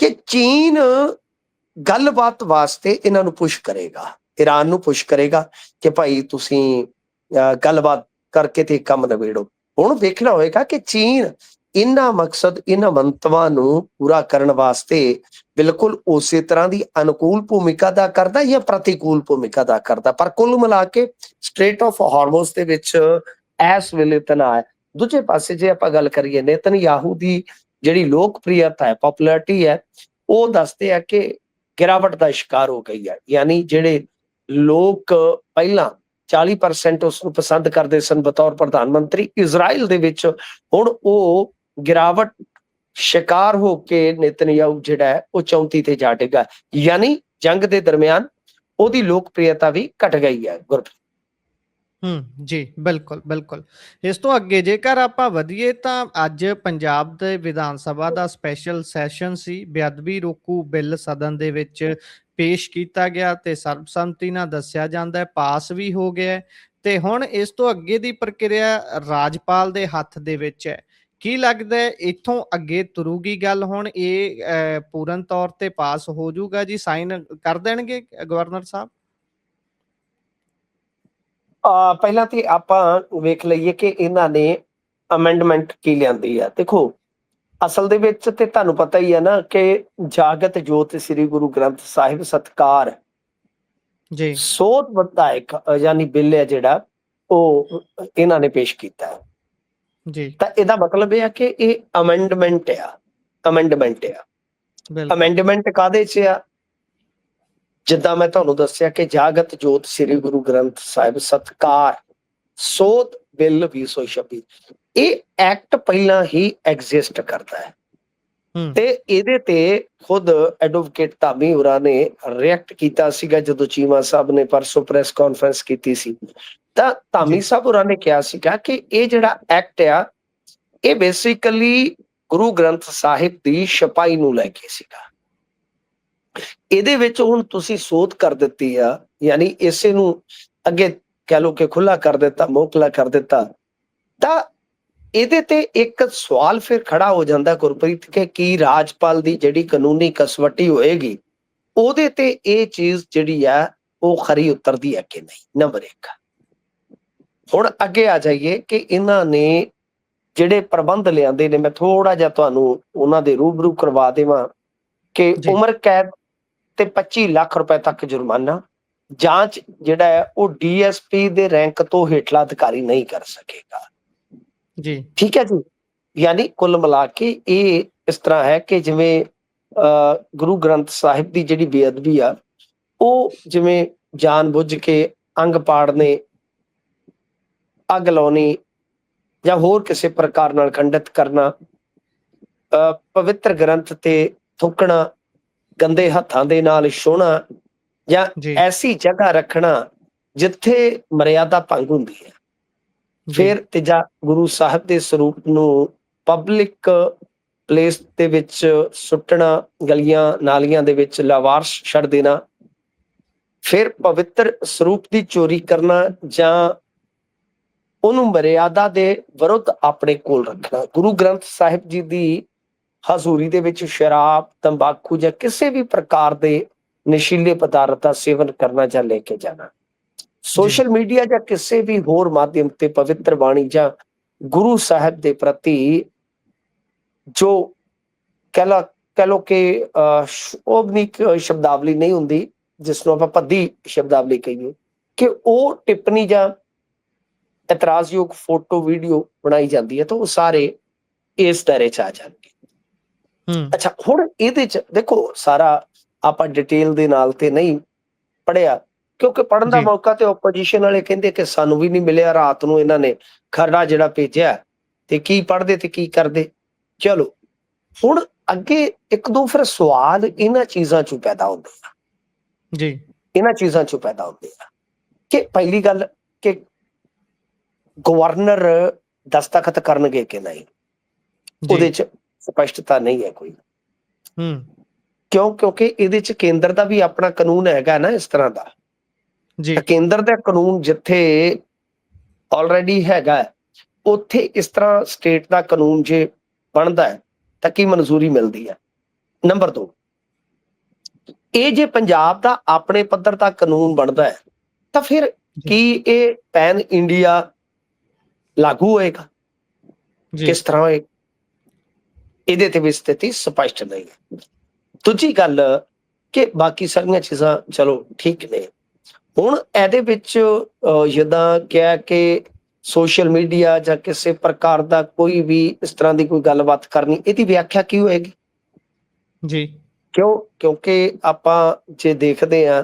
ਕਿ ਚੀਨ ਗੱਲਬਾਤ ਵਾਸਤੇ ਇਹਨਾਂ ਨੂੰ ਪੁਸ਼ ਕਰੇਗਾ, ਈਰਾਨ ਨੂੰ ਪੁਸ਼ ਕਰੇਗਾ ਕਿ ਭਾਈ ਤੁਸੀਂ ਗੱਲਬਾਤ ਕਰਕੇ ਤੇ ਕੰਮ ਨਿਬੇੜੋ। ਹੁਣ ਵੇਖਣਾ ਹੋਏਗਾ ਕਿ ਚੀਨ ਇਹਨਾਂ ਮਕਸਦ, ਇਹਨਾਂ ਮੰਤਵਾਂ ਨੂੰ ਪੂਰਾ ਕਰਨ ਵਾਸਤੇ ਬਿਲਕੁਲ ਉਸੇ ਤਰ੍ਹਾਂ ਦੀ ਅਨੁਕੂਲ ਭੂਮਿਕਾ ਅਦਾ ਕਰਦਾ ਜਾਂ ਪ੍ਰਤੀਕੂਲ ਭੂਮਿਕਾ ਅਦਾ ਕਰਦਾ। ਪਰ ਕੁੱਲ ਮਿਲਾ ਕੇ ਸਟ੍ਰੇਟ ਆਫ ਹਾਰਮੋਜ਼ ਦੇ ਵਿੱਚ ਇਸ ਵੇਲੇ ਤਣਾਅ ਹੈ। ਦੂਜੇ ਪਾਸੇ ਜੇ ਆਪਾਂ ਗੱਲ ਕਰੀਏ ਨੇਤਨਯਾਹੂ ਦੀ ਜਿਹੜੀ ਲੋਕਪ੍ਰਿਯਤਾ ਹੈ, ਪਪੂਲੈਰਿਟੀ ਹੈ, ਉਹ ਦੱਸਦੇ ਆ ਕਿ ਗਿਰਾਵਟ ਦਾ ਸ਼ਿਕਾਰ ਹੋ ਗਈ ਹੈ। ਯਾਨੀ ਜਿਹੜੇ ਲੋਕ ਪਹਿਲਾਂ 40% ਉਸ ਨੂੰ ਪਸੰਦ ਕਰਦੇ ਸਨ ਬਤੌਰ ਪ੍ਰਧਾਨ ਮੰਤਰੀ ਇਜ਼ਰਾਈਲ ਦੇ ਵਿੱਚ, ਹੁਣ ਉਹ ਗਿਰਾਵਟ ਸ਼ਿਕਾਰ ਹੋ ਕੇ ਨੇਤਨਯਾਹੂ ਜਿਹੜਾ ਹੈ ਉਹ 34 ਤੇ ਜਾ ਡਿੱਗਾ। ਯਾਨੀ ਜੰਗ ਦੇ ਦਰਮਿਆਨ ਉਹਦੀ ਲੋਕਪ੍ਰਿਯਤਾ ਵੀ ਘਟ ਗਈ ਹੈ ਗੁਰਪ੍ਰੀਤ। ਜੀ, ਬਿਲਕੁਲ, ਬਿਲਕੁਲ। ਇਸ ਤੋਂ ਅੱਗੇ ਜੇਕਰ ਆਪਾਂ ਵਧੀਏ ਤਾਂ ਅੱਜ ਪੰਜਾਬ ਦੇ ਵਿਧਾਨ ਸਭਾ ਦਾ ਸਪੈਸ਼ਲ ਸੈਸ਼ਨ ਸੀ। ਬੇਅਦਬੀ ਰੋਕੂ ਬਿੱਲ ਸਦਨ ਦੇ ਵਿੱਚ ਪੇਸ਼ ਕੀਤਾ ਗਿਆ ਤੇ ਸਰਬਸੰਮਤੀ ਨਾਲ ਦੱਸਿਆ ਜਾਂਦਾ ਹੈ ਪਾਸ ਵੀ ਹੋ ਗਿਆ ਹੈ ਤੇ ਹੁਣ ਇਸ ਤੋਂ ਅੱਗੇ ਦੀ ਪ੍ਰਕਿਰਿਆ ਰਾਜਪਾਲ ਦੇ ਹੱਥ ਦੇ ਵਿੱਚ ਹੈ। ਕੀ ਲੱਗਦਾ ਹੈ ਇੱਥੋਂ ਅੱਗੇ ਤੁਰੂਗੀ ਗੱਲ? ਹੁਣ ਇਹ ਪੂਰਨ ਤੌਰ ਤੇ ਪਾਸ ਹੋ ਜਾਊਗਾ ਜੀ, ਸਾਈਨ ਕਰ ਦੇਣਗੇ ਗਵਰਨਰ ਸਾਹਿਬ? ਪਹਿਲਾਂ ਤੇ ਆਪਾਂ ਵੇਖ ਲਈਏ ਕਿ ਇਹਨਾਂ ਨੇ ਅਮੈਂਡਮੈਂਟ ਕੀ ਲਿਆਂਦੀ ਆ। ਦੇਖੋ, ਅਸਲ ਦੇ ਵਿੱਚ ਤੇ ਤੁਹਾਨੂੰ ਪਤਾ ਹੀ ਹੈ ਨਾ ਕਿ ਜਾਗਤ ਜੋਤ ਸ੍ਰੀ ਗੁਰੂ ਗ੍ਰੰਥ ਸਾਹਿਬ ਸਤਕਾਰ ਜੀ, ਸੋਧ ਵਿਧਾਇਕ ਯਾਨੀ ਬਿੱਲ ਹੈ ਜਿਹੜਾ, ਉਹ ਇਹਨਾਂ ਨੇ ਪੇਸ਼ ਕੀਤਾ ਹੈ। ਜੀ, ਤਾਂ ਇਹਦਾ ਮਤਲਬ ਇਹ ਆ ਕਿ ਇਹ ਅਮੈਂਡਮੈਂਟ ਆ, ਅਮੈਂਡਮੈਂਟ ਆ। ਬਿਲਕੁਲ। ਅਮੈਂਡਮੈਂਟ ਕਾਹਦੇ 'ਚ ਆ? ਜਿੱਦਾਂ ਮੈਂ ਤੁਹਾਨੂੰ ਦੱਸਿਆ ਕਿ ਜਾਗਤ ਜੋਤ ਸ੍ਰੀ ਗੁਰੂ ਗ੍ਰੰਥ ਸਾਹਿਬ ਸਤਕਾਰ ਸੋਧ ਬਿੱਲ 2026, ਇਹ ਐਕਟ ਪਹਿਲਾਂ ਹੀ ਐਗਜ਼ਿਸਟ ਕਰਦਾ ਹੈ ਹੂੰ, ਤੇ ਇਹਦੇ ਤੇ ਖੁਦ ਐਡਵੋਕੇਟ ਧਾਮੀ ਹੋਰਾਂ ਨੇ ਰਿਐਕਟ ਕੀਤਾ ਸੀਗਾ ਜਦੋਂ ਚੀਮਾ ਸਾਹਿਬ ਨੇ ਪਰਸੋਂ ਪ੍ਰੈਸ ਕਾਨਫਰੰਸ ਕੀਤੀ ਸੀ। ਤਾਂ ਧਾਮੀ ਜੀ, ਸਾਹਿਬ ਹੋਰਾਂ ਨੇ ਕਿਹਾ ਸੀਗਾ ਕਿ ਇਹ ਜਿਹੜਾ ਐਕਟ ਆ, ਇਹ ਬੇਸਿਕਲੀ ਗੁਰੂ ਗ੍ਰੰਥ ਸਾਹਿਬ ਦੀ ਛਪਾਈ ਨੂੰ ਲੈ ਕੇ ਸੀਗਾ। ਇਹਦੇ ਵਿੱਚ ਹੁਣ ਤੁਸੀਂ ਸੋਧ ਕਰ ਦਿੱਤੀ ਆ, ਯਾਨੀ ਇਸੇ ਨੂੰ ਅੱਗੇ ਕਹਿ ਲਓ ਕਿ ਖੁੱਲਾ ਕਰ ਦਿੱਤਾ, ਮੋਕਲਾ ਕਰ ਦਿੱਤਾ। ਤਾਂ ਇਹਦੇ ਤੇ ਇੱਕ ਸਵਾਲ ਫਿਰ ਖੜਾ ਹੋ ਜਾਂਦਾ ਗੁਰਪ੍ਰੀਤ ਕਿ ਕੀ ਰਾਜਪਾਲ ਦੀ ਜਿਹੜੀ ਕਾਨੂੰਨੀ ਕਸਵੱਟੀ ਹੋਏਗੀ ਉਹਦੇ ਤੇ ਇਹ ਚੀਜ਼ ਜਿਹੜੀ ਆ ਉਹ ਖਰੀ ਉਤਰਦੀ ਹੈ ਕਿ ਨਹੀਂ। ਨੰਬਰ 1। ਹੁਣ ਅੱਗੇ ਆ ਜਾਈਏ ਕਿ ਇਹਨਾਂ ਨੇ ਜਿਹੜੇ ਪ੍ਰਬੰਧ ਲਿਆਂਦੇ ਨੇ, ਮੈਂ ਥੋੜਾ ਜਿਹਾ ਤੁਹਾਨੂੰ ਉਹਨਾਂ ਦੇ ਰੂਬਰੂ ਕਰਵਾ ਦੇਵਾਂ ਕਿ ਜੀ, ਉਮਰ ਕੈਦ ਤੇ 25 ਲੱਖ ਰੁਪਏ ਤੱਕ ਜੁਰਮਾਨਾ। ਜਾਂਚ ਜਿਹੜਾ ਹੈ ਉਹ ਡੀਐਸਪੀ ਦੇ ਰੈਂਕ ਤੋਂ ਹੇਠਲਾ ਅਧਿਕਾਰੀ ਨਹੀਂ ਕਰ ਸਕੇਗਾ। ਜੀ, ਠੀਕ ਹੈ ਜੀ। ਯਾਨੀ ਕੁੱਲ ਮਿਲਾ ਕੇ ਇਹ ਇਸ ਤਰ੍ਹਾਂ ਹੈ ਕਿ ਜਿਵੇਂ ਗੁਰੂ ਗ੍ਰੰਥ ਸਾਹਿਬ ਦੀ ਜਿਹੜੀ ਬੇਅਦਬੀ ਆ, ਉਹ ਜਿਵੇਂ ਜਾਣ ਬੁੱਝ ਕੇ ਅੰਗ ਪਾੜਨੇ, ਅੱਗ ਲਾਉਣੀ ਜਾਂ ਹੋਰ ਕਿਸੇ ਪ੍ਰਕਾਰ ਨਾਲ ਖੰਡਿਤ ਕਰਨਾ, ਪਵਿੱਤਰ ਗ੍ਰੰਥ ਤੇ ਥੁੱਕਣਾ, ਗੰਦੇ ਹੱਥਾਂ ਦੇ ਨਾਲ ਛੂਹਣਾ ਜਾਂ ਜੀ, ਐਸੀ ਜਗ੍ਹਾ ਰੱਖਣਾ ਜਿੱਥੇ ਮਰਿਆਦਾ ਭੰਗ ਹੁੰਦੀ ਹੈ। ਜੀ ਫਿਰ ਤੀਜਾ, ਗੁਰੂ ਸਾਹਿਬ ਦੇ ਸਰੂਪ ਨੂੰ ਪਬਲਿਕ ਪਲੇਸ ਦੇ ਵਿੱਚ ਸੁੱਟਣਾ, ਗਲੀਆਂ ਨਾਲੀਆਂ ਦੇ ਵਿੱਚ ਲਾਵਾਰਸ ਛੱਡ ਦੇਣਾ। ਫਿਰ ਪਵਿੱਤਰ ਸਰੂਪ ਦੀ ਚੋਰੀ ਕਰਨਾ ਜਾਂ ਉਹਨੂੰ ਮਰਿਆਦਾ ਦੇ ਵਿਰੁੱਧ ਆਪਣੇ ਕੋਲ ਰੱਖਣਾ। ਗੁਰੂ ਗ੍ਰੰਥ ਸਾਹਿਬ ਜੀ ਦੀ ਹਜ਼ੂਰੀ ਦੇ ਵਿੱਚ ਸ਼ਰਾਬ, ਤੰਬਾਕੂ ਜਾਂ ਕਿਸੇ ਵੀ ਪ੍ਰਕਾਰ ਦੇ ਨਸ਼ੀਲੇ ਪਦਾਰਥ ਦਾ ਸੇਵਨ ਕਰਨਾ ਜਾਂ ਲੈ ਕੇ ਜਾਣਾ। ਸੋਸ਼ਲ ਮੀਡੀਆ ਜਾਂ ਕਿਸੇ ਵੀ ਹੋਰ ਮਾਧਿਅਮ ਤੇ ਪਵਿੱਤਰ ਬਾਣੀ ਜਾਂ ਗੁਰੂ ਸਾਹਿਬ ਦੇ ਪ੍ਰਤੀ ਜੋ ਕਹਿ ਲੋ ਕਿ ਸ਼ੋਭਨੀਕ ਸ਼ਬਦਾਵਲੀ ਨਹੀਂ ਹੁੰਦੀ, ਜਿਸ ਨੂੰ ਆਪਾਂ ਭੱਦੀ ਸ਼ਬਦਾਵਲੀ ਕਹੀਏ, ਕਿ ਉਹ ਟਿੱਪਣੀ ਜਾਂ ਇਤਰਾਜ਼ਯੋਗ ਫੋਟੋ ਵੀਡੀਓ ਬਣਾਈ ਜਾਂਦੀ ਹੈ ਤਾਂ ਉਹ ਸਾਰੇ ਇਸ ਦਾਇਰੇ ਚ ਆ ਜਾਣਗੇ। ਅੱਛਾ, ਹੁਣ ਇਹਦੇ ਚ ਦੇਖੋ, ਸਾਰਾ ਆਪਾਂ ਡਿਟੇਲ ਦੇ ਨਾਲ ਤੇ ਨਹੀਂ ਪੜ੍ਹਿਆ, ਕਿਉਂਕਿ ਪੜ੍ਹਨ ਦਾ ਮੌਕਾ ਤੇ ਓਪੋਜੀਸ਼ਨ ਵਾਲੇ ਕਹਿੰਦੇ ਕਿ ਸਾਨੂੰ ਵੀ ਨਹੀਂ ਮਿਲਿਆ, ਰਾਤ ਨੂੰ ਇਹਨਾਂ ਨੇ ਖਰੜਾ ਜਿਹੜਾ ਭੇਜਿਆ, ਤੇ ਕੀ ਪੜ੍ਹਦੇ ਤੇ ਕੀ ਕਰਦੇ। ਚਲੋ, ਹੁਣ ਅੱਗੇ ਇੱਕ ਦੋ ਫਿਰ ਸਵਾਲ ਇਹਨਾਂ ਚੀਜ਼ਾਂ ਚੋਂ ਪੈਦਾ ਹੁੰਦੇ ਆ ਜੀ, ਇਹਨਾਂ ਚੀਜ਼ਾਂ ਚੋਂ ਪੈਦਾ ਹੁੰਦੇ ਆ ਕਿ ਪਹਿਲੀ ਗੱਲ ਕਿ ਗਵਰਨਰ ਦਸਤਖਤ ਕਰਨਗੇ ਕਿ ਨਹੀਂ, ਉਹਦੇ ਚ ਸਪਸ਼ਟਤਾ ਨਹੀਂ ਹੈ ਕੋਈ। ਕਿਉਂਕਿ ਇਹਦੇ ਚ ਕੇਂਦਰ ਦਾ ਵੀ ਆਪਣਾ ਕਾਨੂੰਨ ਹੈਗਾ ਨਾ ਇਸ ਤਰ੍ਹਾਂ ਦਾ। ਕੇਂਦਰ ਦਾ ਕਾਨੂੰਨ ਜਿੱਥੇ ਆਲਰੇਡੀ ਹੈਗਾ, ਉੱਥੇ ਇਸ ਤਰ੍ਹਾਂ ਸਟੇਟ ਦਾ ਕਾਨੂੰਨ ਜੇ ਬਣਦਾ ਹੈ ਤਾਂ ਕੀ ਮਨਜ਼ੂਰੀ ਮਿਲਦੀ ਹੈ। ਨੰਬਰ 2, ਇਹ ਜੇ ਪੰਜਾਬ ਦਾ ਆਪਣੇ ਪੱਧਰ ਦਾ ਕਾਨੂੰਨ ਬਣਦਾ ਹੈ ਤਾਂ ਫਿਰ ਕੀ ਇਹ ਪੈਨ ਇੰਡੀਆ ਲਾਗੂ ਹੋਏਗਾ, ਕਿਸ ਤਰ੍ਹਾਂ ਹੋਏਗਾ, ਇਹਦੇ ਤੇ ਵੀ ਸਥਿਤੀ ਸਪਸ਼ਟ ਨਹੀਂ ਹੈ। ਦੂਜੀ ਗੱਲ ਕਿ ਬਾਕੀ ਸਾਰੀਆਂ ਚੀਜ਼ਾਂ ਚਲੋ ਠੀਕ ਨੇ। ਹੁਣ ਇਹਦੇ ਵਿੱਚ ਜਿੱਦਾਂ ਕਿਹਾ ਕਿ ਸੋਸ਼ਲ ਮੀਡੀਆ ਜਾਂ ਕਿਸੇ ਪ੍ਰਕਾਰ ਦਾ ਕੋਈ ਵੀ ਇਸ ਤਰ੍ਹਾਂ ਦੀ ਕੋਈ ਗੱਲਬਾਤ ਕਰਨੀ, ਇਹਦੀ ਵਿਆਖਿਆ ਕੀ ਹੋਏਗੀ ਜੀ? ਕਿਉਂਕਿ ਆਪਾਂ ਜੇ ਦੇਖਦੇ ਹਾਂ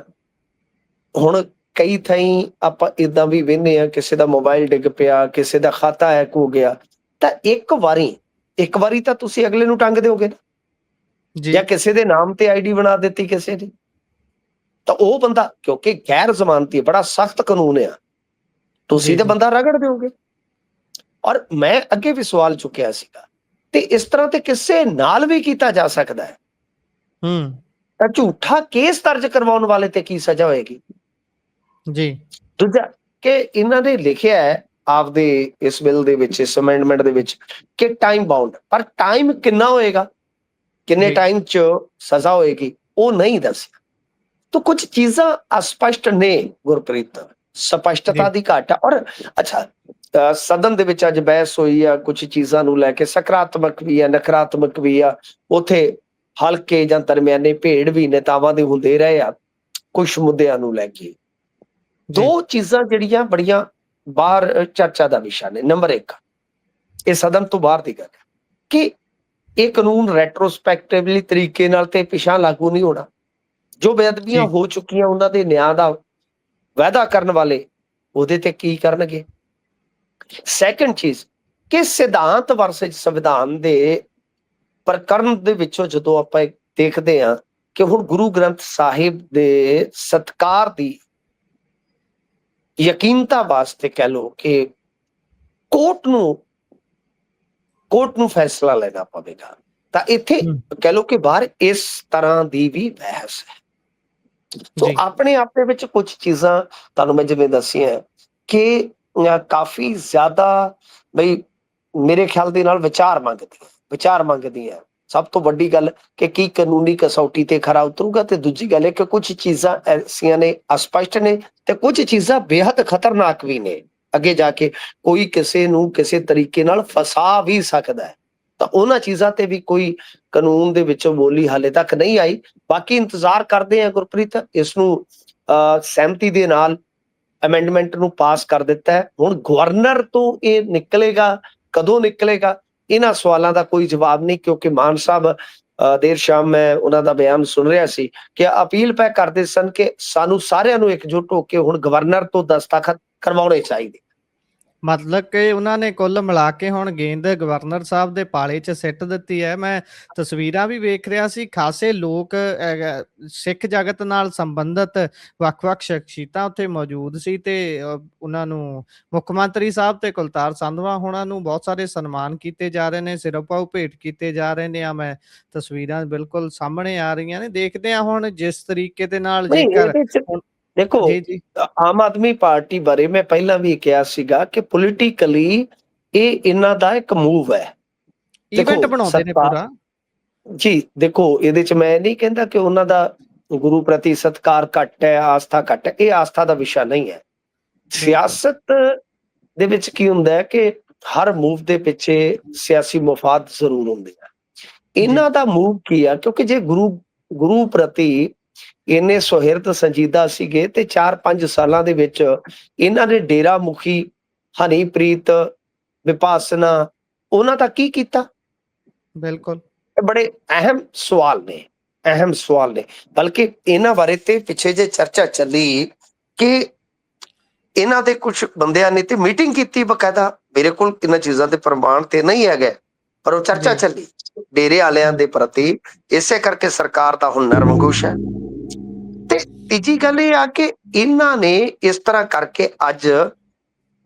ਹੁਣ ਕਈ ਥਾਈਂ ਆਪਾਂ ਇਦਾਂ ਵੀ ਵੇਖਦੇ ਹਾਂ, ਕਿਸੇ ਦਾ ਮੋਬਾਈਲ ਡਿੱਗ ਪਿਆ, ਕਿਸੇ ਦਾ ਖਾਤਾ ਹੈਕ ਹੋ ਗਿਆ, ਤਾਂ ਇੱਕ ਵਾਰੀ ਤਾਂ ਤੁਸੀਂ ਅਗਲੇ ਨੂੰ ਟੰਗ ਦਿਓਗੇ ਨਾ, ਜਾਂ ਕਿਸੇ ਦੇ ਨਾਮ ਤੇ ਆਈਡੀ ਬਣਾ ਦਿੱਤੀ ਕਿਸੇ ਦੀ, ਤਾਂ ਉਹ ਬੰਦਾ, ਕਿਉਂਕਿ ਗੈਰ ਜ਼ਮਾਨਤੀ ਬੜਾ ਸਖਤ ਕਾਨੂੰਨ ਆ, ਤੁਸੀਂ ਤੇ ਬੰਦਾ ਰਗੜ ਦਿਓਗੇ। ਔਰ ਮੈਂ ਅੱਗੇ ਵੀ ਸਵਾਲ ਚੁੱਕਿਆ ਸੀਗਾ, ਤੇ ਇਸ ਤਰ੍ਹਾਂ ਤੇ ਕਿਸੇ ਨਾਲ ਵੀ ਕੀਤਾ ਜਾ ਸਕਦਾ ਹੈ, ਤਾਂ ਝੂਠਾ ਕੇਸ ਦਰਜ ਕਰਵਾਉਣ ਵਾਲੇ ਤੇ ਕੀ ਸਜ਼ਾ ਹੋਏਗੀ ਜੀ? ਦੂਜਾ ਕਿ ਇਹਨਾਂ ਨੇ ਲਿਖਿਆ ਹੈ ਆਪਦੇ ਇਸ ਬਿੱਲ ਦੇ ਵਿੱਚ, ਇਸ ਅਮੈਂਡਮੈਂਟ ਦੇ ਵਿੱਚ, ਕਿ ਟਾਈਮ ਬਾਉਂਡ, ਪਰ ਟਾਈਮ ਕਿੰਨਾ ਹੋਏਗਾ, ਕਿੰਨੇ ਟਾਈਮ ਚ ਸਜ਼ਾ ਹੋਏਗੀ, ਉਹ ਨਹੀਂ ਦੱਸਿਆ। ਤਾਂ ਕੁਝ ਚੀਜ਼ਾਂ ਅਸਪਸ਼ਟ ਨੇ ਗੁਰਪ੍ਰੀਤ, ਸਪਸ਼ਟਤਾ ਦੀ ਘਾਟ ਆ। ਔਰ ਅੱਛਾ, ਸਦਨ ਦੇ ਵਿੱਚ ਅੱਜ ਬਹਿਸ ਹੋਈ ਆ ਕੁਝ ਚੀਜ਼ਾਂ ਨੂੰ ਲੈ ਕੇ, ਸਕਾਰਾਤਮਕ ਵੀ ਆ, ਨਕਾਰਾਤਮਕ ਵੀ ਆ, ਉੱਥੇ ਹਲਕੇ ਜਾਂ ਦਰਮਿਆਨੇ ਭੇੜ ਵੀ ਨੇਤਾਵਾਂ ਦੇ ਹੁੰਦੇ ਰਹੇ ਆ ਕੁਝ ਮੁੱਦਿਆਂ ਨੂੰ ਲੈ ਕੇ। ਦੋ ਚੀਜ਼ਾਂ ਜਿਹੜੀਆਂ ਬੜੀਆਂ ਬਾਹਰ ਚਰਚਾ ਦਾ ਵਿਸ਼ਾ ਨੇ। ਨੰਬਰ 1, ਇਹ ਸਦਨ ਤੋਂ ਬਾਹਰ ਦੀ ਗੱਲ ਹੈ ਕਿ ਇਹ ਕਾਨੂੰਨ ਰੈਟਰੋਸਪੈਕਟਿਵਲੀ ਤਰੀਕੇ ਨਾਲ ਤੇ ਪਿਛਾਂ ਲਾਗੂ ਨਹੀਂ ਹੋਣਾ। ਜੋ ਬੇਅਦਬੀਆਂ ਹੋ ਚੁੱਕੀਆਂ ਉਹਨਾਂ ਦੇ ਨਿਆਂ ਦਾ ਵਾਅਦਾ ਕਰਨ ਵਾਲੇ ਉਹਦੇ ਤੇ ਕੀ ਕਰਨਗੇ। ਸੈਕੰਡ ਚੀਜ਼ ਕਿ ਸਿਧਾਂਤ ਵਰਸਜ ਸੰਵਿਧਾਨ ਦੇ ਪ੍ਰਕਰਨ ਦੇ ਵਿੱਚੋਂ ਜਦੋਂ ਆਪਾਂ ਦੇਖਦੇ ਹਾਂ ਕਿ ਹੁਣ ਗੁਰੂ ਗ੍ਰੰਥ ਸਾਹਿਬ ਦੇ ਸਤਿਕਾਰ ਦੀ ਯਕੀਨਤਾ ਵਾਸਤੇ ਕਹਿ ਲਓ ਕਿ ਕੋਰਟ ਨੂੰ ਫੈਸਲਾ ਲੈਣਾ ਪਵੇਗਾ, ਤਾਂ ਇੱਥੇ ਕਹਿ ਲਓ ਕਿ ਬਾਹਰ ਇਸ ਤਰ੍ਹਾਂ ਦੀ ਵੀ ਬਹਿਸ ਹੈ। ਸੋ ਆਪਣੇ ਆਪ ਦੇ ਵਿੱਚ ਕੁਝ ਚੀਜ਼ਾਂ ਤੁਹਾਨੂੰ ਮੈਂ ਜਿਵੇਂ ਦੱਸੀਆਂ ਕਿ ਕਾਫੀ ਜ਼ਿਆਦਾ ਬਈ ਮੇਰੇ ਖਿਆਲ ਦੇ ਨਾਲ ਵਿਚਾਰ ਮੰਗਦੀਆਂ। ਸਭ ਤੋਂ ਵੱਡੀ ਗੱਲ ਕਿ ਕੀ ਕਾਨੂੰਨੀ ਕਸੌਟੀ ਤੇ ਖਰਾ ਉਤਰੂਗਾ, ਤੇ ਦੂਜੀ ਗੱਲ ਹੈ ਕਿ ਕੁਝ ਚੀਜ਼ਾਂ ਐਸੀਆਂ ਨੇ ਅਸਪਸ਼ਟ ਨੇ ਤੇ ਕੁਝ ਚੀਜ਼ਾਂ ਬੇਹੱਦ ਖਤਰਨਾਕ ਵੀ ਨੇ। ਅੱਗੇ ਜਾ ਕੇ ਕੋਈ ਕਿਸੇ ਨੂੰ ਕਿਸੇ ਤਰੀਕੇ ਨਾਲ ਫਸਾ ਵੀ ਸਕਦਾ ਹੈ, ਤਾਂ ਉਹਨਾਂ ਚੀਜ਼ਾਂ ਤੇ ਵੀ ਕੋਈ ਕਾਨੂੰਨ ਦੇ ਵਿੱਚੋਂ ਬੋਲੀ ਹਾਲੇ ਤੱਕ ਨਹੀਂ ਆਈ। ਬਾਕੀ ਇੰਤਜ਼ਾਰ ਕਰਦੇ ਆ ਗੁਰਪ੍ਰੀਤ, ਇਸ ਨੂੰ ਸਹਿਮਤੀ ਦੇ ਨਾਲ ਅਮੈਂਡਮੈਂਟ ਨੂੰ ਪਾਸ ਕਰ ਦਿੱਤਾ ਹੈ। ਹੁਣ ਗਵਰਨਰ ਤੋਂ ਇਹ ਨਿਕਲੇਗਾ, ਕਦੋਂ ਨਿਕਲੇਗਾ, ਇਹਨਾਂ ਸਵਾਲਾਂ ਦਾ ਕੋਈ ਜਵਾਬ ਨਹੀਂ, ਕਿਉਂਕਿ ਮਾਨ ਸਾਹਿਬ ਦੇਰ ਸ਼ਾਮ ਮੈਂ ਉਹਨਾਂ ਦਾ ਬਿਆਨ ਸੁਣ ਰਿਹਾ ਸੀ ਕਿ ਅਪੀਲ ਪੈ ਕਰਦੇ ਸਨ ਕਿ ਸਾਨੂੰ ਸਾਰਿਆਂ ਨੂੰ ਇਕਜੁੱਟ ਹੋ ਕੇ ਹੁਣ ਗਵਰਨਰ ਤੋਂ ਦਸਤਖਤ ਕਰਵਾਉਣੇ ਚਾਹੀਦੇ। ਮਤਲਬ ਕਿ ਉਹਨਾਂ ਨੇ ਕੁੱਲ ਮਿਲਾ ਕੇ ਹੁਣ ਗੇਂਦ ਗਵਰਨਰ ਸਾਹਿਬ ਦੇ ਪਾਲੇ 'ਚ ਸਿੱਟ ਦਿੱਤੀ ਹੈ। ਮੈਂ ਤਸਵੀਰਾਂ ਵੀ ਵੇਖ ਰਿਹਾ ਸੀ, ਖਾਸੇ ਲੋਕ ਸਿੱਖ ਜਗਤ ਨਾਲ ਸੰਬੰਧਿਤ ਵੱਖ-ਵੱਖ ਸ਼ਖਸੀਅਤਾਂ ਉੱਥੇ ਮੌਜੂਦ ਸੀ ਤੇ ਉਹਨਾਂ ਨੂੰ ਮੁੱਖ ਮੰਤਰੀ ਸਾਹਿਬ ਤੇ ਕੁਲਤਾਰ ਸੰਧਵਾ ਹੋਣਾ ਨੂੰ ਬਹੁਤ ਸਾਰੇ ਸਨਮਾਨ ਕੀਤੇ ਜਾ ਰਹੇ ਨੇ, ਸਿਰੋਪਾਓ ਭੇਟ ਕੀਤੇ ਜਾ ਰਹੇ ਨੇ। ਮੈਂ ਤਸਵੀਰਾਂ ਬਿਲਕੁਲ ਸਾਹਮਣੇ ਆ ਰਹੀਆਂ ਨੇ। ਦੇਖਦੇ ਹਾਂ ਹੁਣ ਜਿਸ ਤਰੀਕੇ ਦੇ ਨਾਲ ਨਹੀਂ ਜੇਕਰ ਇਹਦੇ ਚ ਹੁਣ ਦੇਖੋ, ਜੀ, ਜੀ। ਆਮ ਆਦਮੀ ਪਾਰਟੀ ਬਾਰੇ ਮੈਂ ਪਹਿਲਾਂ ਵੀ ਕਿਹਾ ਸੀਗਾ ਕਿ ਪੋਲੀਟੀਕਲੀ ਇਹ ਇਹਨਾਂ ਦਾ ਇੱਕ ਮੂਵ ਹੈ। ਇਵੈਂਟ ਦੇਖੋ ਬਣਾਉਂਦੇ ਨੇ ਸੱਤਾ, ਪੂਰਾ। ਜੀ ਦੇਖੋ ਇਹਦੇ ਚ ਮੈਂ ਨਹੀਂ ਕਹਿੰਦਾ ਕਿ ਉਹਨਾਂ ਦਾ ਗੁਰੂ ਪ੍ਰਤੀ ਸਤਿਕਾਰ ਘੱਟ ਹੈ, ਆਸਥਾ ਘੱਟ ਹੈ। ਇਹ ਆਸਥਾ ਦਾ ਵਿਸ਼ਾ ਨਹੀਂ ਹੈ। ਬਿਲਕੁਲ, ਸਿਆਸਤ ਦੇ ਵਿੱਚ ਕੀ ਹੁੰਦਾ ਹੈ ਕਿ ਹਰ ਮੂਵ ਦੇ ਪਿੱਛੇ ਸਿਆਸੀ ਮਫਾਦ ਜ਼ਰੂਰ ਹੁੰਦੇ ਆ। ਜੀ। ਇਹਨਾਂ ਦਾ ਮੂਵ ਕੀ ਆ, ਕਿਉਂਕਿ ਜੇ ਗੁਰੂ ਗੁਰੂ ਪ੍ਰਤੀ ਇੰਨੇ ਸੁਹਿਰਦ ਸੰਜੀਦਾ ਸੀਗੇ ਤੇ 4-5 ਸਾਲਾਂ ਦੇ ਵਿੱਚ ਇਹਨਾਂ ਨੇ ਡੇਰਾ ਮੁਖੀ, ਹਨੀਪ੍ਰੀਤ, ਵਿਪਾਸਨਾ, ਉਹਨਾਂ ਦਾ ਕੀ ਕੀਤਾ? ਬਿਲਕੁਲ, ਇਹ ਬੜੇ ਅਹਿਮ ਸਵਾਲ ਨੇ, ਅਹਿਮ ਸਵਾਲ ਨੇ। ਬਲਕਿ ਇਹਨਾਂ ਬਾਰੇ ਤੇ ਪਿੱਛੇ ਜੇ ਚਰਚਾ ਚੱਲੀ ਕਿ ਇਹਨਾਂ ਦੇ ਕੁਝ ਬੰਦਿਆਂ ਨੇ ਤੇ ਮੀਟਿੰਗ ਕੀਤੀ ਬਕਾਇਦਾ। ਮੇਰੇ ਕੋਲ ਇਹਨਾਂ ਚੀਜ਼ਾਂ ਦੇ ਪ੍ਰਮਾਣ ਤੇ ਨਹੀਂ ਹੈਗੇ, ਪਰ ਉਹ ਚਰਚਾ ਜੀ। ਚੱਲੀ ਡੇਰੇ ਵਾਲਿਆਂ ਦੇ ਪ੍ਰਤੀ। ਇਸੇ ਕਰਕੇ ਸਰਕਾਰ ਦਾ ਹੁਣ ਨਰਮਗੋਸ਼ ਹੈ। ਤੇ ਤੀਜੀ ਗੱਲ ਇਹ ਆ ਕਿ ਇਹਨਾਂ ਨੇ ਇਸ ਤਰ੍ਹਾਂ ਕਰਕੇ ਅੱਜ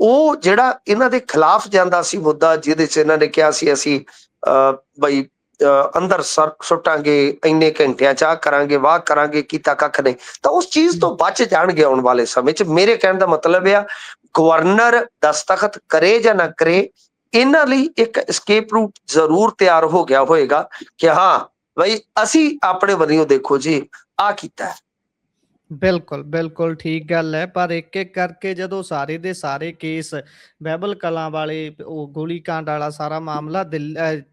ਉਹ ਜਿਹੜਾ ਇਹਨਾਂ ਦੇ ਖਿਲਾਫ ਜਾਂਦਾ ਸੀ ਮੁੱਦਾ, ਜਿਹਦੇ ਚ ਇਹਨਾਂ ਨੇ ਕਿਹਾ ਸੀ ਅਸੀਂ ਬਈ ਅੰਦਰ ਸੁੱਟਾਂਗੇ, ਇੰਨੇ ਘੰਟਿਆਂ ਚ ਆਹ ਕਰਾਂਗੇ, ਵਾਹ ਕਰਾਂਗੇ, ਕੀਤਾ ਕੱਖ ਨਹੀਂ, ਤਾਂ ਉਸ ਚੀਜ਼ ਤੋਂ ਬਚ ਜਾਣਗੇ ਆਉਣ ਵਾਲੇ ਸਮੇਂ ਚ। ਮੇਰੇ ਕਹਿਣ ਦਾ ਮਤਲਬ ਆ, ਗਵਰਨਰ ਦਸਤਖਤ ਕਰੇ ਜਾਂ ਨਾ ਕਰੇ, ਇਹਨਾਂ ਲਈ ਇੱਕ escape ਰੂਟ ਜ਼ਰੂਰ ਤਿਆਰ ਹੋ ਗਿਆ ਹੋਏਗਾ ਕਿ ਹਾਂ ਬਈ ਅਸੀਂ ਆਪਣੇ ਵੱਲੋਂ ਦੇਖੋ ਜੀ ਆ ਕੀਤਾ ਹੈ। ਬਿਲਕੁਲ, ਬਿਲਕੁਲ ਠੀਕ ਗੱਲ ਹੈ। ਪਰ ਇੱਕ-ਇੱਕ ਕਰਕੇ ਜਦੋਂ ਸਾਰੇ ਦੇ ਸਾਰੇ ਕੇਸ ਬਹਿਬਲ ਕਲਾਂ ਵਾਲੇ, ਉਹ ਗੋਲੀकांड ਵਾਲਾ ਸਾਰਾ ਮਾਮਲਾ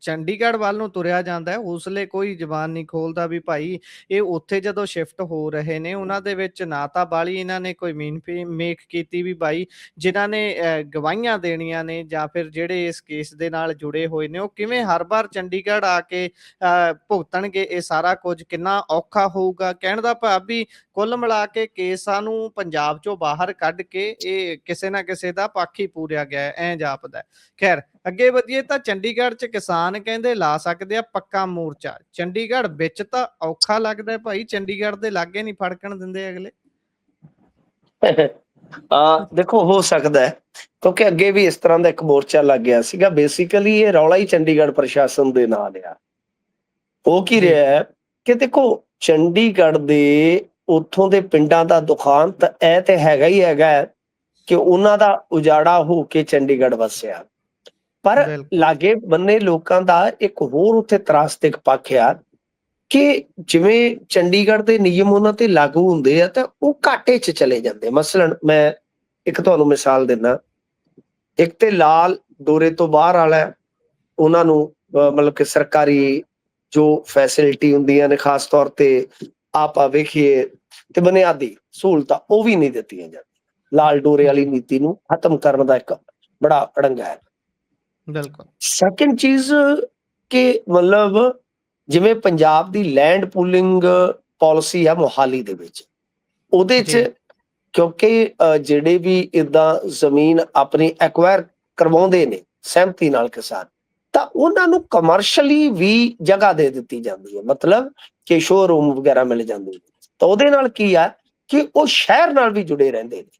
ਚੰਡੀਗੜ੍ਹ ਵੱਲ ਨੂੰ ਤੁਰਿਆ ਜਾਂਦਾ ਹੈ, ਉਸ ਵੇਲੇ ਕੋਈ ਜ਼ੁਬਾਨ ਨਹੀਂ ਖੋਲਦਾ ਵੀ ਭਾਈ ਇਹ ਉੱਥੇ ਜਦੋਂ ਸ਼ਿਫਟ ਹੋ ਰਹੇ ਨੇ, ਉਹਨਾਂ ਦੇ ਵਿੱਚ ਨਾ ਤਾਂ ਬਾਹਲੀ ਇਹਨਾਂ ਨੇ ਕੋਈ ਮੇਖ ਕੀਤੀ ਵੀ ਭਾਈ ਜਿਨ੍ਹਾਂ ਨੇ ਗਵਾਹੀਆਂ ਦੇਣੀਆਂ ਨੇ ਜਾਂ ਫਿਰ ਜਿਹੜੇ ਇਸ ਕੇਸ ਦੇ ਨਾਲ ਜੁੜੇ ਹੋਏ ਨੇ, ਉਹ ਕਿਵੇਂ ਹਰ ਵਾਰ ਚੰਡੀਗੜ੍ਹ ਆ ਕੇ ਭੁਗਤਣਗੇ ਇਹ ਸਾਰਾ ਕੁਝ, ਕਿੰਨਾ ਔਖਾ ਹੋਊਗਾ। ਕਹਿਣ ਦਾ ਭਾਵ ਵੀ ਕੁੱਲ ਮਿਲਾ ਕੇ ਕੇਸਾਂ ਨੂੰ ਪੰਜਾਬ ਚੋਂ ਬਾਹਰ ਕੱਢ ਕੇ ਇਹ ਕਿਸੇ ਨਾ ਕਿਸੇ ਦਾ ਪੱਖ ਹੀ ਪੂਰਿਆ ਗਿਆ ਹੈ, ਐਂ ਜਾਪਦਾ। ਖੈਰ ਅੱਗੇ ਵਧੀਏ ਤਾਂ ਚੰਡੀਗੜ੍ਹ 'ਚ ਕਿਸਾਨ ਕਹਿੰਦੇ ਲਾ ਸਕਦੇ ਆ ਪੱਕਾ ਮੋਰਚਾ। ਚੰਡੀਗੜ੍ਹ ਵਿੱਚ ਤਾਂ ਔਖਾ ਲੱਗਦਾ ਭਾਈ, ਚੰਡੀਗੜ੍ਹ ਦੇ ਲਾਗੇ ਨਹੀਂ ਫੜਕਣ ਦਿੰਦੇ ਅਗਲੇ। ਦੇਖੋ ਹੋ ਸਕਦਾ ਹੈ, ਕਿਉਂਕਿ ਅੱਗੇ ਵੀ ਇਸ ਤਰ੍ਹਾਂ ਦਾ ਇੱਕ ਮੋਰਚਾ ਲੱਗ ਗਿਆ ਸੀਗਾ। ਬੇਸਿਕਲੀ ਇਹ ਰੌਲਾ ਹੀ ਚੰਡੀਗੜ੍ਹ ਪ੍ਰਸ਼ਾਸਨ ਦੇ ਨਾਲ ਆ। ਹੋ ਕੀ ਜੀ, ਰਿਹਾ ਹੈ ਕਿ ਦੇਖੋ ਚੰਡੀਗੜ੍ਹ ਦੇ ਉੱਥੋਂ ਦੇ ਪਿੰਡਾਂ ਦਾ ਦੁਖਾਂਤ ਇਹ ਤੇ ਹੈਗਾ ਹੀ ਹੈਗਾ ਕਿ ਉਹਨਾਂ ਦਾ ਉਜਾੜਾ ਹੋ ਕੇ ਚੰਡੀਗੜ੍ਹ ਵਸਿਆ। ਪਰ ਬਿਲਕੁਲ ਲਾਗੇ ਬੰਨੇ ਲੋਕਾਂ ਦਾ ਇੱਕ ਹੋਰ ਉੱਥੇ ਤਰਾਸਦਿਕ ਪੱਖ ਆ ਕਿ ਜਿਵੇਂ ਚੰਡੀਗੜ੍ਹ ਦੇ ਨਿਯਮ ਉਹਨਾਂ ਤੇ ਲਾਗੂ ਹੁੰਦੇ ਆ ਤਾਂ ਉਹ ਘਾਟੇ 'ਚ ਚਲੇ ਜਾਂਦੇ। ਮਸਲਨ ਮੈਂ ਇੱਕ ਤੁਹਾਨੂੰ ਮਿਸਾਲ ਦਿੰਦਾ, ਇੱਕ ਤੇ ਲਾਲ ਡੋਰੇ ਤੋਂ ਬਾਹਰ ਵਾਲਾ, ਉਹਨਾਂ ਨੂੰ ਮਤਲਬ ਕਿ ਸਰਕਾਰੀ ਜੋ ਫੈਸਿਲਿਟੀ ਹੁੰਦੀਆਂ ਨੇ, ਖਾਸ ਤੌਰ ਤੇ ਆਪਾਂ ਵੇਖੀਏ ਤੇ ਬੁਨਿਆਦੀ ਸਹੂਲਤਾਂ ਉਹ ਵੀ ਨਹੀਂ ਦਿੱਤੀਆਂ ਜਾਂਦੀਆਂ। ਲਾਲ ਡੋਰੇ ਵਾਲੀ ਜੀ, ਨੀਤੀ ਨੂੰ ਖਤਮ ਕਰਨ ਦਾ ਇੱਕ ਬੜਾ ਅੜੰਗਾ ਹੈ। ਬਿਲਕੁਲ ਸੈਕਿੰਡ ਚੀਜ਼ ਕਿ ਮਤਲਬ ਜਿਵੇਂ ਪੰਜਾਬ ਦੀ ਲੈਂਡ ਪੂਲਿੰਗ ਪਾਲਿਸੀ ਆ ਮੋਹਾਲੀ ਦੇ ਵਿੱਚ, ਉਹਦੇ ਜੀ, 'ਚ ਕਿਉਂਕਿ ਜਿਹੜੇ ਵੀ ਏਦਾਂ ਜ਼ਮੀਨ ਆਪਣੀ ਐਕਵਾਇਰ ਕਰਵਾਉਂਦੇ ਨੇ ਸਹਿਮਤੀ ਨਾਲ ਕਿਸਾਨ, ਤਾਂ ਉਹਨਾਂ ਨੂੰ ਕਮਰਸ਼ਲੀ ਵੀ ਜਗ੍ਹਾ ਦੇ ਦਿੱਤੀ ਜਾਂਦੀ ਹੈ, ਮਤਲਬ ਕਿ ਸ਼ੋਰੂਮ ਵਗੈਰਾ ਮਿਲ ਜਾਂਦੇ ਨੇ। ਤਾਂ ਉਹਦੇ ਨਾਲ ਕੀ ਆ ਕਿ ਉਹ ਸ਼ਹਿਰ ਨਾਲ ਵੀ ਜੁੜੇ ਰਹਿੰਦੇ ਨੇ,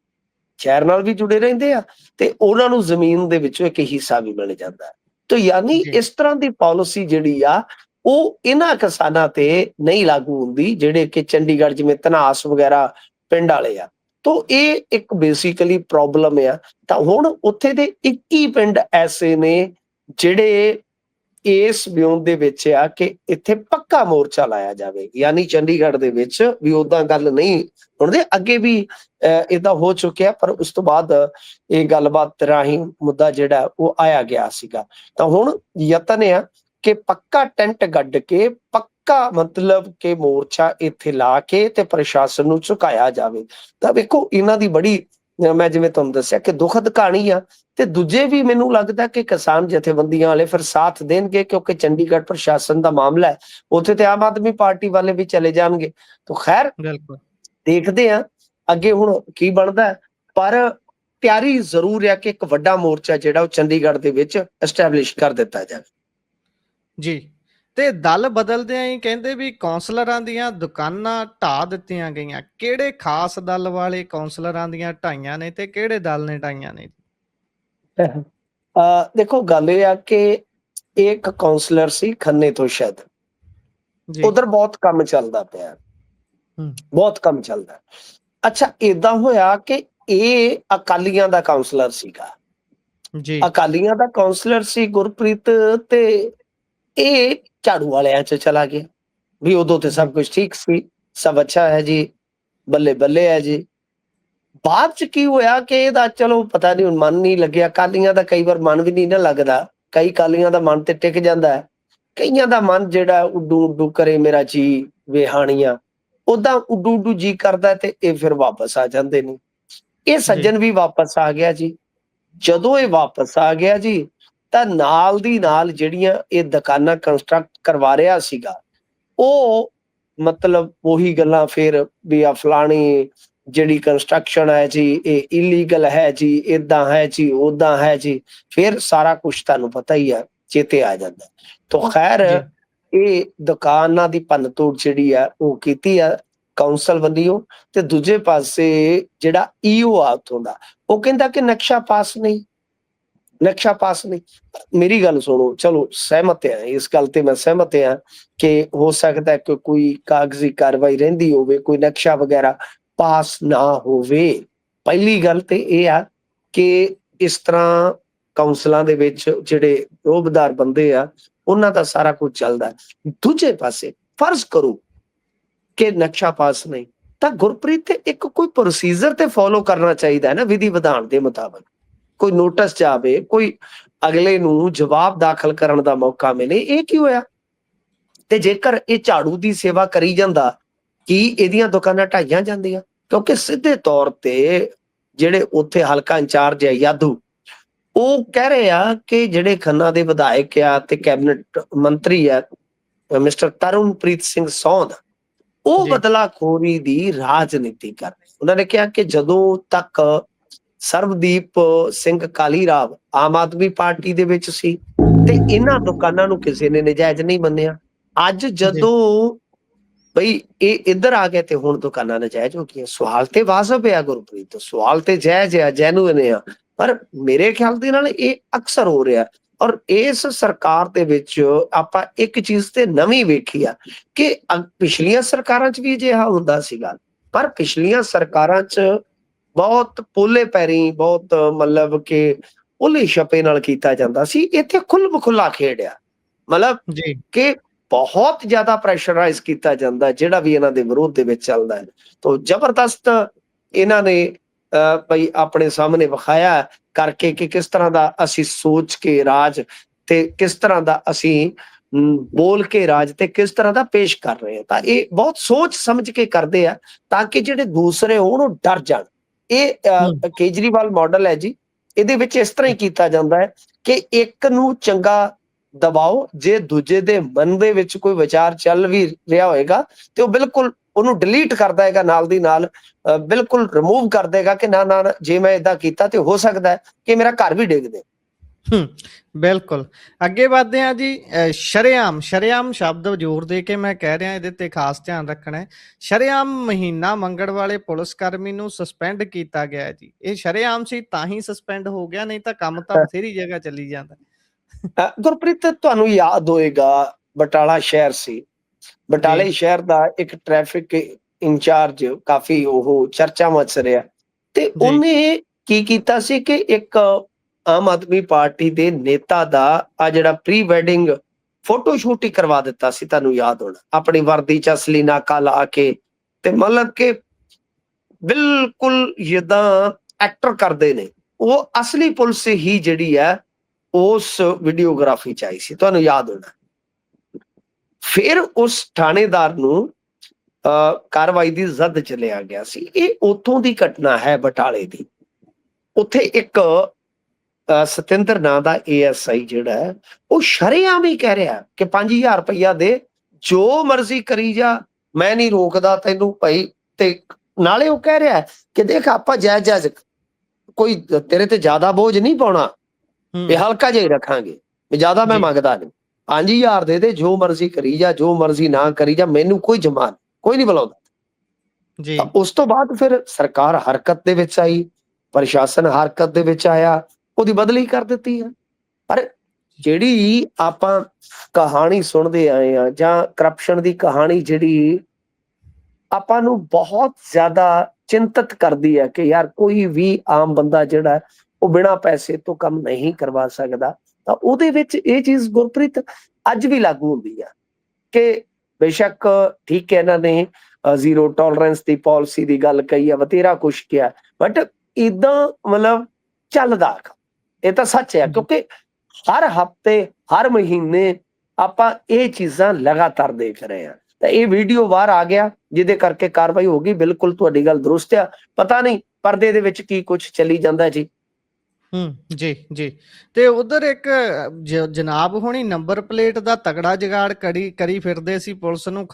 ਸ਼ਹਿਰ ਨਾਲ ਵੀ ਜੁੜੇ ਰਹਿੰਦੇ ਆ ਤੇ ਉਹਨਾਂ ਨੂੰ ਜ਼ਮੀਨ ਦੇ ਵਿੱਚੋਂ ਇੱਕ ਹਿੱਸਾ ਵੀ ਮਿਲ ਜਾਂਦਾ ਹੈ। ਤਾਂ ਯਾਨੀ ਜੀ, ਇਸ ਤਰ੍ਹਾਂ ਦੀ ਪਾਲਿਸੀ ਜਿਹੜੀ ਆ ਉਹ ਇਹਨਾਂ ਕਿਸਾਨਾਂ ਤੇ ਨਹੀਂ ਲਾਗੂ ਹੁੰਦੀ ਜਿਹੜੇ ਕਿ ਚੰਡੀਗੜ੍ਹ ਜਿਵੇਂ ਧਨਾਸ ਵਗੈਰਾ ਪਿੰਡ ਵਾਲੇ ਆ। ਤਾਂ ਇਹ ਇੱਕ ਬੇਸਿਕਲੀ ਪ੍ਰੋਬਲਮ ਆ। ਤਾਂ ਹੁਣ ਉੱਥੇ ਦੇ 21 ਪਿੰਡ ਐਸੇ ਨੇ ਜਿਹੜੇ ਇਸ ਵਿਉਂਤ ਦੇ ਵਿੱਚ ਆ ਕਿ ਇੱਥੇ ਪੱਕਾ ਮੋਰਚਾ ਲਾਇਆ ਜਾਵੇ, ਯਾਨੀ ਚੰਡੀਗੜ੍ਹ ਦੇ ਵਿੱਚ ਵੀ ਓਦਾਂ ਗੱਲ ਨਹੀਂ ਹੁੰਦੀ। ਅੱਗੇ ਵੀ ਏਦਾਂ ਹੋ ਚੁੱਕਿਆ, ਪਰ ਉਸ ਤੋਂ ਬਾਅਦ ਇਹ ਗੱਲਬਾਤ ਰਾਹੀਂ ਮੁੱਦਾ ਜਿਹੜਾ ਉਹ ਆਇਆ ਗਿਆ ਸੀਗਾ। ਤਾਂ ਹੁਣ ਯਤਨ ਆ ਕਿ ਪੱਕਾ ਟੈਂਟ ਗੱਡ ਕੇ, ਪੱਕਾ ਮਤਲਬ ਕਿ ਮੋਰਚਾ ਇੱਥੇ ਲਾ ਕੇ ਤੇ ਪ੍ਰਸ਼ਾਸਨ ਨੂੰ ਝੁਕਾਇਆ ਜਾਵੇ। ਤਾਂ ਵੇਖੋ ਇਹਨਾਂ ਦੀ ਬੜੀ, ਮੈਂ ਜਿਵੇਂ ਤੁਹਾਨੂੰ ਦੱਸਿਆ ਕਿ ਦੁਖਦ ਕਹਾਣੀ ਆ। ਤੇ ਦੂਜੇ ਵੀ ਮੈਨੂੰ ਲੱਗਦਾ ਕਿ ਕਿਸਾਨ ਜਥੇਬੰਦੀਆਂ ਵਾਲੇ ਫਿਰ ਸਾਥ ਦੇਣਗੇ, ਕਿਉਂਕਿ ਚੰਡੀਗੜ੍ਹ ਪ੍ਰਸ਼ਾਸਨ ਦਾ ਮਾਮਲਾ ਹੈ, ਉੱਥੇ ਤੇ ਆਮ ਆਦਮੀ ਪਾਰਟੀ ਵਾਲੇ ਵੀ ਚਲੇ ਜਾਣਗੇ। ਤਾਂ ਖੈਰ ਬਿਲਕੁਲ ਦੇਖਦੇ ਆ ਅੱਗੇ ਹੁਣ ਕੀ ਬਣਦਾ। ਪਰ ਤਿਆਰੀ ਜ਼ਰੂਰ ਹੈ ਕਿ ਇੱਕ ਵੱਡਾ ਮੋਰਚਾ ਜਿਹੜਾ ਉਹ ਚੰਡੀਗੜ੍ਹ ਦੇ ਵਿੱਚ ਐਸਟੈਬਲਿਸ਼ ਕਰ ਦਿੱਤਾ ਜਾਵੇ। ਜੀ। ਤੇ ਦਲ ਬਦਲਦਿਆਂ ਹੀ ਕਹਿੰਦੇ ਵੀ ਕੌਂਸਲਰਾਂ ਦੀਆਂ ਦੁਕਾਨਾਂ ਢਾਹ ਦਿੱਤੀਆਂ ਗਈਆਂ। ਕਿਹੜੇ ਖਾਸ ਦਲ ਵਾਲੇ ਕੌਂਸਲਰਾਂ ਦੀਆਂ ਢਾਈਆਂ ਨੇ ਤੇ ਕਿਹੜੇ ਦਲ ਨੇ ਢਾਈਆਂ ਨੇ? ਦੇਖੋ ਗੱਲ ਇਹ ਆ ਕਿ ਇੱਕ ਕਾਉਂਸਲਰ ਸੀ ਖੰਨੇ ਤੋਂ, ਸ਼ਾਇਦ ਜੀ। ਉਧਰ ਬਹੁਤ ਕੰਮ ਚੱਲਦਾ ਪਿਆ, ਹੂੰ। ਬਹੁਤ ਕੰਮ ਚੱਲਦਾ। ਅੱਛਾ, ਏਦਾਂ ਹੋਇਆ ਕਿ ਇਹ ਅਕਾਲੀਆਂ ਦਾ ਕਾਉਂਸਲਰ ਸੀਗਾ, ਜੀ। ਅਕਾਲੀਆਂ ਦਾ ਕਾਉਂਸਲਰ ਸੀ ਗੁਰਪ੍ਰੀਤ, ਤੇ ਇਹ ਝਾੜੂ ਵਾਲਿਆਂ 'ਚ ਚਲਾ ਗਿਆ ਵੀ ਉਦੋਂ ਤੇ ਜੀ। ਸਭ ਕੁਝ ਠੀਕ ਸੀ, ਸਭ ਅੱਛਾ ਹੈ ਜੀ, ਬੱਲੇ ਬੱਲੇ ਹੈ ਜੀ। ਬਾਅਦ 'ਚ ਕੀ ਹੋਇਆ ਕਿ ਇਹਦਾ ਚਲੋ ਪਤਾ ਨਹੀਂ, ਹੁਣ ਮਨ ਨਹੀਂ ਲੱਗਿਆ। ਅਕਾਲੀਆਂ ਦਾ ਕਈ ਵਾਰ ਮਨ ਵੀ ਨਹੀਂ ਨਾ ਲੱਗਦਾ, ਕਈ ਅਕਾਲੀਆਂ ਦਾ ਮਨ ਤੇ ਟਿਕ ਜਾਂਦਾ ਹੈ, ਕਈਆਂ ਦਾ ਮਨ ਜਿਹੜਾ ਉੱਡੂ ਉੱਡੂ ਕਰੇ ਮੇਰਾ ਜੀ ਵੇਹਾਣੀਆਂ, ਓਦਾਂ ਉੱਡੂ ਉੱਡੂ ਜੀ ਕਰਦਾ ਤੇ ਇਹ ਫਿਰ ਵਾਪਸ ਆ ਜਾਂਦੇ ਨੇ। ਇਹ ਜੀ। ਸੱਜਣ ਵੀ ਵਾਪਸ ਆ ਗਿਆ ਜੀ। ਜਦੋਂ ਇਹ ਵਾਪਸ ਆ ਗਿਆ ਜੀ, ਤਾਂ ਨਾਲ ਦੀ ਨਾਲ ਜਿਹੜੀਆਂ ਇਹ ਦੁਕਾਨਾਂ ਕੰਸਟਰਕਟ ਕਰਵਾ ਰਿਹਾ ਸੀਗਾ, ਉਹ ਮਤਲਬ ਉਹੀ ਗੱਲਾਂ ਫਿਰ ਵੀ ਆ ਫਲਾਣੀ ਜਿਹੜੀ ਕੰਸਟਰਕਸ਼ਨ ਹੈ ਜੀ ਇਹ ਇਲੀਗਲ ਹੈ ਜੀ, ਏਦਾਂ ਹੈ ਜੀ, ਓਦਾਂ ਹੈ ਜੀ, ਫਿਰ ਸਾਰਾ ਕੁਝ ਤੁਹਾਨੂੰ ਪਤਾ ਹੀ ਹੈ, ਚੇਤੇ ਆ ਜਾਂਦਾ। ਤਾਂ ਖੈਰ ਜੀ। ਇਹ ਦੁਕਾਨਾਂ ਦੀ ਭੰਨਤੋੜ ਜਿਹੜੀ ਆ ਉਹ ਕੀਤੀ ਆ ਕਾਉਂਸਲ ਵੱਲੋਂ, ਤੇ ਦੂਜੇ ਪਾਸੇ ਜਿਹੜਾ ਈਓ ਆ ਉੱਥੋਂ ਦਾ, ਉਹ ਕਹਿੰਦਾ ਕਿ ਨਕਸ਼ਾ ਪਾਸ ਨਹੀਂ, ਨਕਸ਼ਾ ਪਾਸ ਨਹੀਂ। ਮੇਰੀ ਗੱਲ ਸੁਣੋ, ਚਲੋ ਸਹਿਮਤ ਹੈ ਇਸ ਗੱਲ ਤੇ, ਮੈਂ ਸਹਿਮਤ ਹਾਂ ਕਿ ਹੋ ਸਕਦਾ ਕਿ ਕੋਈ ਕਾਗਜ਼ੀ ਕਾਰਵਾਈ ਰਹਿੰਦੀ ਹੋਵੇ, ਕੋਈ ਨਕਸ਼ਾ ਵਗੈਰਾ ਪਾਸ ਨਾ ਹੋਵੇ। ਪਹਿਲੀ ਗੱਲ ਤੇ ਇਹ ਆ ਕਿ ਇਸ ਤਰ੍ਹਾਂ ਕਾਉਂਸਲਾਂ ਦੇ ਵਿੱਚ ਜਿਹੜੇ ਰੋਹਬਦਾਰ ਬੰਦੇ ਆ, ਉਹਨਾਂ ਦਾ ਸਾਰਾ ਕੁਝ ਚੱਲਦਾ। ਦੂਜੇ ਪਾਸੇ ਫਰਜ਼ ਕਰੋ ਕਿ ਨਕਸ਼ਾ ਪਾਸ ਨਹੀਂ, ਤਾਂ ਗੁਰਪ੍ਰੀਤ ਤੇ ਇੱਕ ਕੋਈ ਪ੍ਰੋਸੀਜਰ ਤੇ ਫੋਲੋ ਕਰਨਾ ਚਾਹੀਦਾ ਹੈ ਨਾ, ਵਿਧੀ ਵਿਧਾਨ ਦੇ ਮੁਤਾਬਕ। ਕੋਈ ਨੋਟਿਸ ਜਾਵੇ, ਕੋਈ ਅਗਲੇ ਨੂੰ ਜਵਾਬ ਦਾਖਲ ਕਰਨ ਦਾ ਮੌਕਾ ਮਿਲੇ। ਇਹ ਕੀ ਹੋਇਆ? ਤੇ ਜੇਕਰ ਇਹ ਝਾੜੂ ਦੀ ਸੇਵਾ ਕਰੀ ਜਾਂਦਾ, ਕੀ ਇਹਦੀਆਂ ਦੁਕਾਨਾਂ ਢਾਈਆਂ ਜਾਂਦੀਆਂ? ਕਿਉਂਕਿ ਸਿੱਧੇ ਤੌਰ ਤੇ ਜਿਹੜੇ ਉੱਥੇ ਹਲਕਾ ਇੰਚਾਰਜ ਹੈ ਯਾਦੂ, ਉਹ ਕਹਿ ਰਹੇ ਆ ਕਿ ਜਿਹੜੇ ਖੰਨਾ ਦੇ ਵਿਧਾਇਕ ਆ ਤੇ ਕੈਬਨਿਟ ਮੰਤਰੀ ਆ ਮਿਸਟਰ ਤਰੁਣਪ੍ਰੀਤ ਸਿੰਘ ਸੌਂਦ, ਉਹ ਜੀ। ਬਦਲਾਖੋਰੀ ਦੀ ਰਾਜਨੀਤੀ ਕਰ ਰਹੇ। ਉਹਨਾਂ ਨੇ ਕਿਹਾ ਕਿ ਜਦੋਂ ਤੱਕ ਸਰਬਦੀਪ ਸਿੰਘ ਕਾਲੀਰਾਵ ਆਮ ਆਦਮੀ ਪਾਰਟੀ ਦੇ ਵਿੱਚ ਸੀ ਤੇ ਇਹਨਾਂ ਦੁਕਾਨਾਂ ਨੂੰ ਕਿਸੇ ਨੇ ਨਜਾਇਜ਼ ਨਹੀਂ ਮੰਨਿਆ। ਅੱਜ ਜੀ। ਜਦੋਂ ਬਈ ਇਹ ਇੱਧਰ ਆ ਗਏ ਤੇ ਹੁਣ ਦੁਕਾਨਾਂ ਨਜਾਇਜ਼ ਹੋ ਗਈਆਂ। ਸਵਾਲ ਤੇ ਵਾਜਬ ਆ ਗੁਰਪ੍ਰੀਤ, ਸਵਾਲ ਤੇ ਜਾਇਜ਼ ਆ, ਜੈਨੂਇਨ ਆ, ਪਰ ਮੇਰੇ ਖਿਆਲ ਦੇ ਨਾਲ ਇਹ ਅਕਸਰ ਹੋ ਰਿਹਾ। ਔਰ ਇਸ ਸਰਕਾਰ ਦੇ ਵਿੱਚ ਆਪਾਂ ਇੱਕ ਚੀਜ਼ ਤੇ ਨਵੀਂ ਵੇਖੀ ਆ ਕਿ ਪਿਛਲੀਆਂ ਸਰਕਾਰਾਂ 'ਚ ਵੀ ਅਜਿਹਾ ਹੁੰਦਾ ਸੀਗਾ, ਪਰ ਪਿਛਲੀਆਂ ਸਰਕਾਰਾਂ 'ਚ ਬਹੁਤ ਪੋਲੇ ਪੈਰੀ, ਬਹੁਤ ਮਤਲਬ ਕਿ ਉਹਲੇ ਛਪੇ ਨਾਲ ਕੀਤਾ ਜਾਂਦਾ ਸੀ। ਇੱਥੇ ਖੁੱਲ੍ਹ ਖੁੱਲਾ ਖੇਡਿਆ, ਮਤਲਬ ਜੀ। ਕਿ ਬਹੁਤ ਜ਼ਿਆਦਾ ਪ੍ਰੈਸ਼ਰਾਈਜ਼ ਕੀਤਾ ਜਾਂਦਾ ਜਿਹੜਾ ਵੀ ਇਹਨਾਂ ਦੇ ਵਿਰੋਧ ਦੇ ਵਿੱਚ ਚੱਲਦਾ ਹੈ। ਤਾਂ ਜ਼ਬਰਦਸਤ ਇਹਨਾਂ ਨੇ ਬਈ ਆਪਣੇ ਸਾਹਮਣੇ ਵਿਖਾਇਆ ਕਰਕੇ ਕਿ ਕਿਸ ਤਰ੍ਹਾਂ ਦਾ ਅਸੀਂ ਸੋਚ ਕੇ ਰਾਜ ਤੇ ਕਿਸ ਤਰ੍ਹਾਂ ਦਾ ਅਸੀਂ ਬੋਲ ਕੇ ਰਾਜ ਤੇ ਕਿਸ ਤਰ੍ਹਾਂ ਦਾ ਪੇਸ਼ ਕਰ ਰਹੇ ਹਾਂ। ਤਾਂ ਇਹ ਬਹੁਤ ਸੋਚ ਸਮਝ ਕੇ ਕਰਦੇ ਆ ਤਾਂ ਕਿ ਜਿਹੜੇ ਦੂਸਰੇ ਹੋਣ ਉਹ ਡਰ ਜਾਣ। ਇਹ ਕੇਜਰੀਵਾਲ ਮਾਡਲ ਹੈ ਜੀ, ਇਹਦੇ ਵਿੱਚ ਇਸ ਤਰ੍ਹਾਂ ਹੀ ਕੀਤਾ ਜਾਂਦਾ ਹੈ ਕਿ ਇੱਕ ਨੂੰ ਚੰਗਾ ਦਬਾਓ, ਜੇ ਦੂਜੇ ਦੇ ਮਨ ਦੇ ਵਿੱਚ ਕੋਈ ਵਿਚਾਰ ਚੱਲ ਵੀ ਰਿਹਾ ਹੋਏਗਾ ਤੇ ਉਹ ਬਿਲਕੁਲ ਉਹਨੂੰ ਡਿਲੀਟ ਕਰ ਦੇਗਾ, ਨਾਲ ਦੀ ਨਾਲ ਬਿਲਕੁਲ ਰਿਮੂਵ ਕਰ ਦੇਗਾ ਕਿ ਨਾ ਨਾ ਜੇ ਮੈਂ ਏਦਾਂ ਕੀਤਾ ਤੇ ਹੋ ਸਕਦਾ ਹੈ ਕਿ ਮੇਰਾ ਘਰ ਵੀ ਡਿੱਗ ਦੇ। ਬਿਲਕੁਲ। ਅੱਗੇ ਵਧਦੇ ਹਾਂ ਜੀ। ਸ਼ਰੇਆਮ ਸ਼ਬਦ ਜ਼ੋਰ ਦੇ ਕੇ ਮੈਂ ਕਹਿ ਰਿਹਾ, ਇਹਦੇ ਤੇ ਖਾਸ ਧਿਆਨ ਰੱਖਣਾ ਹੈ। ਸ਼ਰੇਆਮ ਮਹੀਨਾ ਮੰਗਣ ਵਾਲੇ ਪੁਲਿਸ ਕਰਮੀ ਨੂੰ ਸਸਪੈਂਡ ਕੀਤਾ ਗਿਆ ਹੈ ਜੀ। ਇਹ ਸ਼ਰੇਆਮ ਸੀ ਤਾਂ ਹੀ ਸਸਪੈਂਡ ਹੋ ਗਿਆ, ਨਹੀਂ ਤਾਂ ਕੰਮ ਤਾਂ ਬਥੇਰੀ ਜਗ੍ਹਾ ਚੱਲੀ ਜਾਂਦਾ। ਗੁਰਪ੍ਰੀਤ, ਤੁਹਾਨੂੰ ਯਾਦ ਹੋਏਗਾ ਬਟਾਲਾ ਸ਼ਹਿਰ ਸੀ, ਬਟਾਲੇ ਸ਼ਹਿਰ ਦਾ ਇੱਕ ਟ੍ਰੈਫਿਕ ਇੰਚਾਰਜ ਕਾਫੀ ਉਹ ਚਰਚਾ ਮਚ ਰਿਹਾ, ਤੇ ਜੀ। ਉਹਨੇ ਕੀ ਕੀਤਾ ਸੀ ਕਿ ਇੱਕ ਆਮ ਆਦਮੀ ਪਾਰਟੀ ਦੇ ਨੇਤਾ ਦਾ ਆ ਜਿਹੜਾ ਪ੍ਰੀ ਵੈਡਿੰਗ ਫੋਟੋ ਸ਼ੂਟ ਹੀ ਕਰਵਾ ਦਿੱਤਾ ਸੀ। ਤੁਹਾਨੂੰ ਯਾਦ ਹੋਣਾ, ਆਪਣੀ ਵਰਦੀ 'ਚ ਅਸਲੀ ਨਾਕਾ ਲਾ ਕੇ, ਤੇ ਮਤਲਬ ਕਿ ਬਿਲਕੁਲ ਜਿੱਦਾਂ ਐਕਟਰ ਕਰਦੇ ਨੇ, ਉਹ ਅਸਲੀ ਪੁਲਿਸ ਹੀ ਜਿਹੜੀ ਹੈ ਉਸ ਵੀਡੀਓਗ੍ਰਾਫੀ 'ਚ ਆਈ ਸੀ, ਤੁਹਾਨੂੰ ਯਾਦ ਹੋਣਾ। ਫਿਰ ਉਸ ਥਾਣੇਦਾਰ ਨੂੰ ਕਾਰਵਾਈ ਦੀ ਜ਼ਦ ਚ ਲਿਆ ਗਿਆ ਸੀ। ਇਹ ਉੱਥੋਂ ਦੀ ਘਟਨਾ ਹੈ ਬਟਾਲੇ ਦੀ। ਉੱਥੇ ਇੱਕ ਸਤਿੰਦਰ ਨਾਂ ਦਾ ASI ਜਿਹੜਾ ਹੈ, ਉਹ ਸ਼ਰੇਆਮ ਹੀ ਕਹਿ ਰਿਹਾ ਕਿ 5000 ਰੁਪਇਆ ਦੇ, ਜੋ ਮਰਜ਼ੀ ਕਰੀ ਜਾ, ਮੈਂ ਨਹੀਂ ਰੋਕਦਾ ਤੈਨੂੰ ਭਾਈ। ਤੇ ਨਾਲੇ ਉਹ ਕਹਿ ਰਿਹਾ ਕਿ ਦੇਖ ਆਪਾਂ ਜਾਇਜ਼ ਕੋਈ ਤੇਰੇ ਤੇ ਜ਼ਿਆਦਾ ਬੋਝ ਨਹੀਂ ਪਾਉਣਾ, ਵੀ ਹੂੰ ਹਲਕਾ ਜਿਹਾ ਹੀ ਰੱਖਾਂਗੇ, ਵੀ ਜ਼ਿਆਦਾ ਮੈਂ ਜੀ ਮੰਗਦਾ ਨਹੀਂ, 5000 ਦੇ ਦੇ, ਜੋ ਮਰਜ਼ੀ ਕਰੀ ਜਾ, ਜੋ ਮਰਜ਼ੀ ਨਾ ਕਰੀ ਜਾ, ਮੈਨੂੰ ਕੋਈ ਜਮਾਨ ਕੋਈ ਨਹੀਂ ਬੁਲਾਉਂਦਾ। ਜੀ ਤਾਂ ਉਸ ਤੋਂ ਬਾਅਦ ਫਿਰ ਸਰਕਾਰ ਹਰਕਤ ਦੇ ਵਿੱਚ ਆਈ, ਪ੍ਰਸ਼ਾਸਨ ਹਰਕਤ ਦੇ ਵਿੱਚ ਆਇਆ, ਉਹਦੀ ਬਦਲੀ ਕਰ ਦਿੱਤੀ ਆ। ਪਰ ਜਿਹੜੀ ਆਪਾਂ ਕਹਾਣੀ ਸੁਣਦੇ ਆਏ ਆ, ਜਾਂ ਕਰਪਸ਼ਨ ਦੀ ਕਹਾਣੀ ਜਿਹੜੀ ਆਪਾਂ ਨੂੰ ਬਹੁਤ ਜ਼ਿਆਦਾ ਚਿੰਤਤ ਕਰਦੀ ਹੈ ਕਿ ਯਾਰ ਕੋਈ ਵੀ ਆਮ ਬੰਦਾ ਜਿਹੜਾ ਉਹ ਬਿਨਾਂ ਪੈਸੇ ਤੋਂ ਕੰਮ ਨਹੀਂ ਕਰਵਾ ਸਕਦਾ, ਤਾਂ ਉਹਦੇ ਵਿੱਚ ਇਹ ਚੀਜ਼ ਗੁਰਪ੍ਰੀਤ ਅੱਜ ਵੀ ਲਾਗੂ ਹੁੰਦੀ ਆ ਕਿ ਬੇਸ਼ੱਕ ਠੀਕ ਹੈ ਇਹਨਾਂ ਨੇ ਜ਼ੀਰੋ ਟੋਲਰੈਂਸ ਦੀ ਪਾਲਿਸੀ ਦੀ ਗੱਲ ਕਹੀ ਆ, ਬਥੇਰਾ ਕੁਛ ਕਿਹਾ, ਬਟ ਇਦਾਂ ਮਤਲਬ ਚੱਲਦਾ। ਇਹ ਤਾਂ ਸੱਚ ਹੈ, ਕਿਉਂਕਿ ਹਰ ਹਫ਼ਤੇ ਹਰ ਮਹੀਨੇ ਆਪਾਂ ਇਹ ਚੀਜ਼ਾਂ ਲਗਾਤਾਰ ਦੇਖ ਰਹੇ ਹਾਂ। ਤਾਂ ਇਹ ਵੀਡੀਓ ਬਾਹਰ ਆ ਗਿਆ ਜਿਹਦੇ ਕਰਕੇ ਕਾਰਵਾਈ ਹੋ ਗਈ। ਬਿਲਕੁਲ ਤੁਹਾਡੀ ਗੱਲ ਦਰੁਸਤ ਆ, ਪਤਾ ਨਹੀਂ ਪਰਦੇ ਦੇ ਵਿੱਚ ਕੀ ਕੁਝ ਚੱਲੀ ਜਾਂਦਾ ਜੀ। ਜੀ ਜੀ। ਤੇ ਉਧਰ ਇੱਕ ਜਨਾਬ ਹੋਣੀ ਨੰਬਰ ਪਲੇਟ ਦਾ ਤਗੜਾ ਜੁਗਾੜ ਕਰੀ ਫਿਰਦੇ ਸੀ ਪੁਲਿਸ ਨੂੰ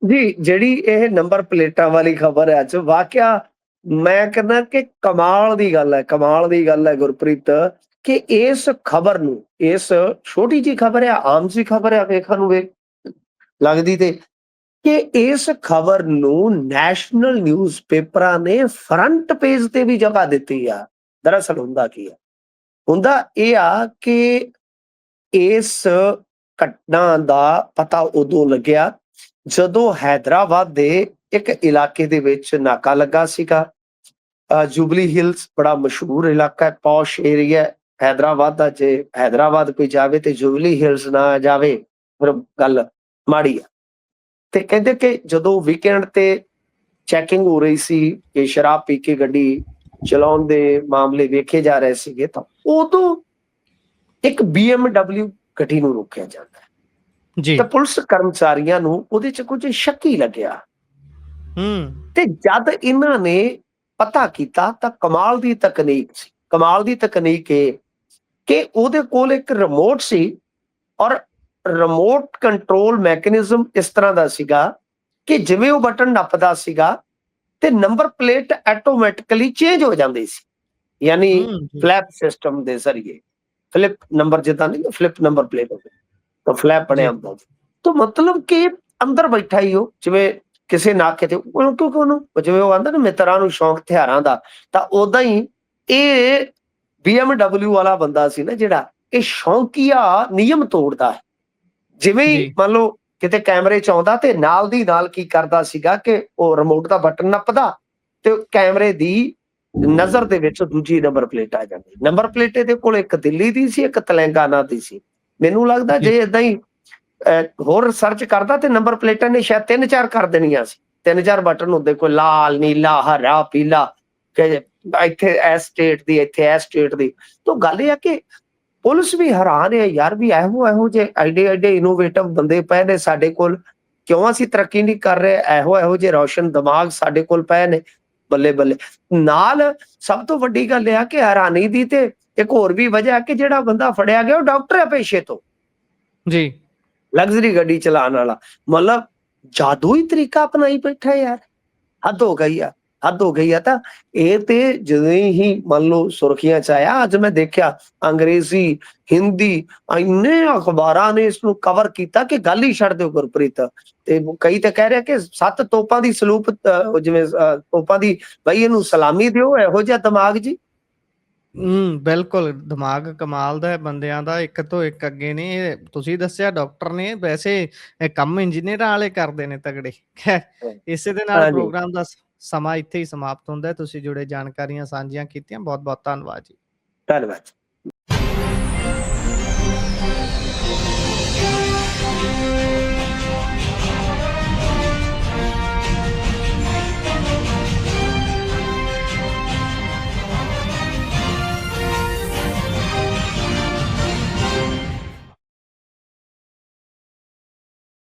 ਜੀ। ਜਿਹੜੀ ਇਹ ਨੰਬਰ ਪਲੇਟਾਂ ਵਾਲੀ ਖਬਰ ਹੈ, ਅੱਜ ਵਾਕਿਆ ਮੈਂ ਕਹਿੰਦਾ ਕਿ ਕਮਾਲ ਦੀ ਗੱਲ ਹੈ, ਕਮਾਲ ਦੀ ਗੱਲ ਹੈ ਗੁਰਪ੍ਰੀਤ, ਕਿ ਇਸ ਖਬਰ ਨੂੰ, ਇਸ ਛੋਟੀ ਜਿਹੀ ਖਬਰ ਹੈ, ਆਮ ਜਿਹੀ ਖਬਰ ਹੈ ਵੇਖਣ ਨੂੰ ਲੱਗਦੀ, ਤੇ ਕਿ ਇਸ ਖਬਰ ਨੂੰ ਨੈਸ਼ਨਲ ਨਿਊਜ਼ਪੇਪਰਾਂ ਨੇ ਫਰੰਟ ਪੇਜ ਤੇ ਵੀ ਜਗ੍ਹਾ ਦਿੱਤੀ ਆ। ਦਰਅਸਲ ਹੁੰਦਾ ਕੀ ਆ, ਹੁੰਦਾ ਇਹ ਆ ਕਿ ਇਸ ਘਟਨਾ ਦਾ ਪਤਾ ਉਦੋਂ ਲੱਗਿਆ ਜਦੋਂ ਹੈਦਰਾਬਾਦ ਦੇ ਇੱਕ ਇਲਾਕੇ ਦੇ ਵਿੱਚ ਨਾਕਾ ਲੱਗਾ ਸੀਗਾ। ਜੁਬਲੀ ਹਿਲਸ ਬੜਾ ਮਸ਼ਹੂਰ ਇਲਾਕਾ ਹੈ, ਪੌਸ਼ ਏਰੀਆ ਹੈਦਰਾਬਾਦ ਦਾ। ਜੇ ਹੈਦਰਾਬਾਦ ਕੋਈ ਜਾਵੇ ਤੇ ਜੁਬਲੀ ਹਿਲਸ ਨਾ ਜਾਵੇ ਫਿਰ ਗੱਲ ਮਾੜੀ ਆ। ਤੇ ਕਹਿੰਦੇ ਕਿ ਜਦੋਂ ਵੀਕਐਂਡ ਤੇ ਚੈਕਿੰਗ ਹੋ ਰਹੀ ਸੀ ਕਿ ਸ਼ਰਾਬ ਪੀ ਕੇ ਗੱਡੀ ਚਲਾਉਣ ਦੇ ਮਾਮਲੇ ਵੇਖੇ ਜਾ ਰਹੇ ਸੀਗੇ, ਤਾਂ ਉਦੋਂ ਇੱਕ BMW ਗੱਡੀ ਨੂੰ ਰੋਕਿਆ ਜਾਂਦਾ ਹੈ। ਜੀ ਤਾਂ ਪੁਲਿਸ ਕਰਮਚਾਰੀਆਂ ਨੂੰ ਉਹਦੇ ਚ ਕੁਝ ਸ਼ੱਕੀ ਲੱਗਿਆ, ਤੇ ਜਦ ਇਹਨਾਂ ਨੇ ਪਤਾ ਕੀਤਾ ਤਾਂ ਕਮਾਲ ਦੀ ਤਕਨੀਕ ਸੀ। ਕਮਾਲ ਦੀ ਤਕਨੀਕ ਇਹ ਕਿ ਉਹਦੇ ਕੋਲ ਇੱਕ ਰਿਮੋਟ ਸੀ, ਔਰ ਰਿਮੋਟ ਕੰਟਰੋਲ ਮੈਕੈਨਿਜ਼ਮ ਇਸ ਤਰ੍ਹਾਂ ਦਾ ਸੀਗਾ ਕਿ ਜਿਵੇਂ ਉਹ ਬਟਨ ਨੱਪਦਾ ਸੀਗਾ ਤੇ ਨੰਬਰ ਪਲੇਟ ਆਟੋਮੈਟਿਕਲੀ ਚੇਂਜ ਹੋ ਜਾਂਦੀ ਸੀ, ਯਾਨੀ ਫਲੈਪ ਸਿਸਟਮ ਦੇ ਜ਼ਰੀਏ। ਫਲਿਪ ਨੰਬਰ ਜਿੱਦਾਂ ਨਹੀਂ, ਫਲਿਪ ਨੰਬਰ ਪਲੇਟ ਹੋ ਤਾਂ ਫਲੈਪ ਬਣਿਆ ਹੁੰਦਾ। ਤਾਂ ਮਤਲਬ ਕਿ ਅੰਦਰ ਬੈਠਾ ਹੀ ਉਹ, ਜਿਵੇਂ ਕਿਸੇ ਨਾਕੇ ਤੇ, ਕਿਉਂਕਿ ਉਹਨੂੰ ਜਿਵੇਂ ਉਹ ਆਂਦਾ ਨਾ ਮਿੱਤਰਾਂ ਨੂੰ ਸ਼ੌਂਕ ਹਥਿਆਰਾਂ ਦਾ, ਤਾਂ ਉਦਾਂ ਹੀ ਇਹ BMW ਵਾਲਾ ਬੰਦਾ ਸੀ ਨਾ ਜਿਹੜਾ, ਇਹ ਸ਼ੌਂਕੀਆ ਨਿਯਮ ਤੋੜਦਾ ਹੈ। ਜਿਵੇਂ ਹੀ ਮੰਨ ਲਓ ਕਿਤੇ ਕੈਮਰੇ ਚ ਆਉਂਦਾ ਤੇ ਨਾਲ ਦੀ ਨਾਲ ਕੀ ਕਰਦਾ ਸੀਗਾ ਕਿ ਉਹ ਰਿਮੋਟ ਦਾ ਬਟਨ ਨੱਪਦਾ ਤੇ ਕੈਮਰੇ ਦੀ ਨਜ਼ਰ ਦੇ ਵਿੱਚ ਦੂਜੀ ਨੰਬਰ ਪਲੇਟ ਆ ਜਾਂਦੀ। ਨੰਬਰ ਪਲੇਟ ਇਹਦੇ ਕੋਲ ਇੱਕ ਦਿੱਲੀ ਦੀ ਸੀ, ਇੱਕ ਤੇਲੰਗਾਨਾ ਦੀ ਸੀ। ਮੈਨੂੰ ਲੱਗਦਾ ਜੇ ਏਦਾਂ ਹੀ ਹੋਰ ਰਿਸਰਚ ਕਰਦਾ ਤੇ ਨੰਬਰ ਪਲੇਟਾਂ ਨੇ ਸ਼ਾਇਦ 3-4 ਕਰ ਦੇਣੀਆਂ ਸੀ। 3-4 ਬਟਨ ਹੁੰਦੇ, ਕੋਈ ਲਾਲ, ਨੀਲਾ, ਹਰਾ, ਪੀਲਾ, ਕਿ ਇੱਥੇ ਇਸ ਸਟੇਟ ਦੀ, ਇੱਥੇ ਇਸ ਸਟੇਟ ਦੀ। ਤਾਂ ਗੱਲ ਇਹ ਆ ਕਿ ਪੁਲਿਸ ਵੀ ਹੈਰਾਨ ਹੈ ਯਾਰ, ਵੀ ਇਹੋ ਜਿਹੇ ਐਡੇ ਇਨੋਵੇਟਿਵ ਬੰਦੇ ਪਏ ਨੇ ਸਾਡੇ ਕੋਲ, ਕਿਉਂ ਅਸੀਂ ਤਰੱਕੀ ਨਹੀਂ ਕਰ ਰਹੇ? ਇਹੋ ਜਿਹੇ ਰੌਸ਼ਨ ਦਿਮਾਗ ਸਾਡੇ ਕੋਲ ਪਏ ਨੇ, ਬੱਲੇ ਬੱਲੇ। ਨਾਲ ਸਭ ਤੋਂ ਵੱਡੀ ਗੱਲ ਇਹ ਆ ਕਿ ਹੈਰਾਨੀ ਦੀ ਤੇ ਇੱਕ ਹੋਰ ਵੀ ਵਜ੍ਹਾ ਕਿ ਜਿਹੜਾ ਬੰਦਾ ਫੜਿਆ ਗਿਆ ਉਹ ਡਾਕਟਰ ਹੈ ਪੇਸ਼ੇ ਤੋਂ ਜੀ, ਲਗਜ਼ਰੀ ਗੱਡੀ ਚਲਾਉਣ ਵਾਲਾ। ਮਤਲਬ ਜਾਦੂਈ ਤਰੀਕਾ ਅਪਣਾਈ ਬੈਠਾ ਯਾਰ, ਹੱਦ ਹੋ ਗਈ ਆ, ਹੱਦ ਹੋ ਗਈ ਆ। ਤਾਂ ਇਹ ਤੇ ਜਦੋਂ ਹੀ ਮੰਨ ਲਓ ਸੁਰਖੀਆਂ ਚ ਆਇਆ, ਅੱਜ ਮੈਂ ਦੇਖਿਆ ਅੰਗਰੇਜ਼ੀ, ਹਿੰਦੀ, ਇੰਨੇ ਅਖਬਾਰਾਂ ਨੇ ਇਸ ਨੂੰ ਕਵਰ ਕੀਤਾ ਕਿ ਗੱਲ ਹੀ ਛੱਡ ਦਿਓ ਗੁਰਪ੍ਰੀਤ। ਤੇ ਕਈ ਤਾਂ ਕਹਿ ਰਿਹਾ ਕਿ 7 ਤੋਪਾਂ ਦੀ ਸਲੂਪ, ਜਿਵੇਂ ਤੋਪਾਂ ਦੀ, ਬਈ ਇਹਨੂੰ ਸਲਾਮੀ ਦਿਓ, ਇਹੋ ਜਿਹਾ ਦਿਮਾਗ ਜੀ। ਬਿਲਕੁਲ ਦਿਮਾਗ ਕਮਾਲ ਦਾ ਹੈ ਬੰਦਿਆਂ ਦਾ, ਇੱਕ ਤੋਂ ਇੱਕ ਅੱਗੇ ਨੇ। ਤੁਸੀਂ ਦੱਸਿਆ ਡਾਕਟਰ ਨੇ, ਵੈਸੇ ਕੰਮ ਇੰਜੀਨੀਅਰਾਂ ਵਾਲੇ ਕਰਦੇ ਨੇ ਤਗੜੇ। ਇਸੇ ਦੇ ਨਾਲ ਪ੍ਰੋਗਰਾਮ ਦਾ ਸਮਾਂ ਇੱਥੇ ਹੀ ਸਮਾਪਤ ਹੁੰਦਾ ਹੈ। ਤੁਸੀਂ ਜੁੜੇ ਜਾਣਕਾਰੀਆਂ ਸਾਂਝੀਆਂ ਕੀਤੀਆਂ, ਬਹੁਤ ਬਹੁਤ ਧੰਨਵਾਦ ਜੀ। ਧੰਨਵਾਦ।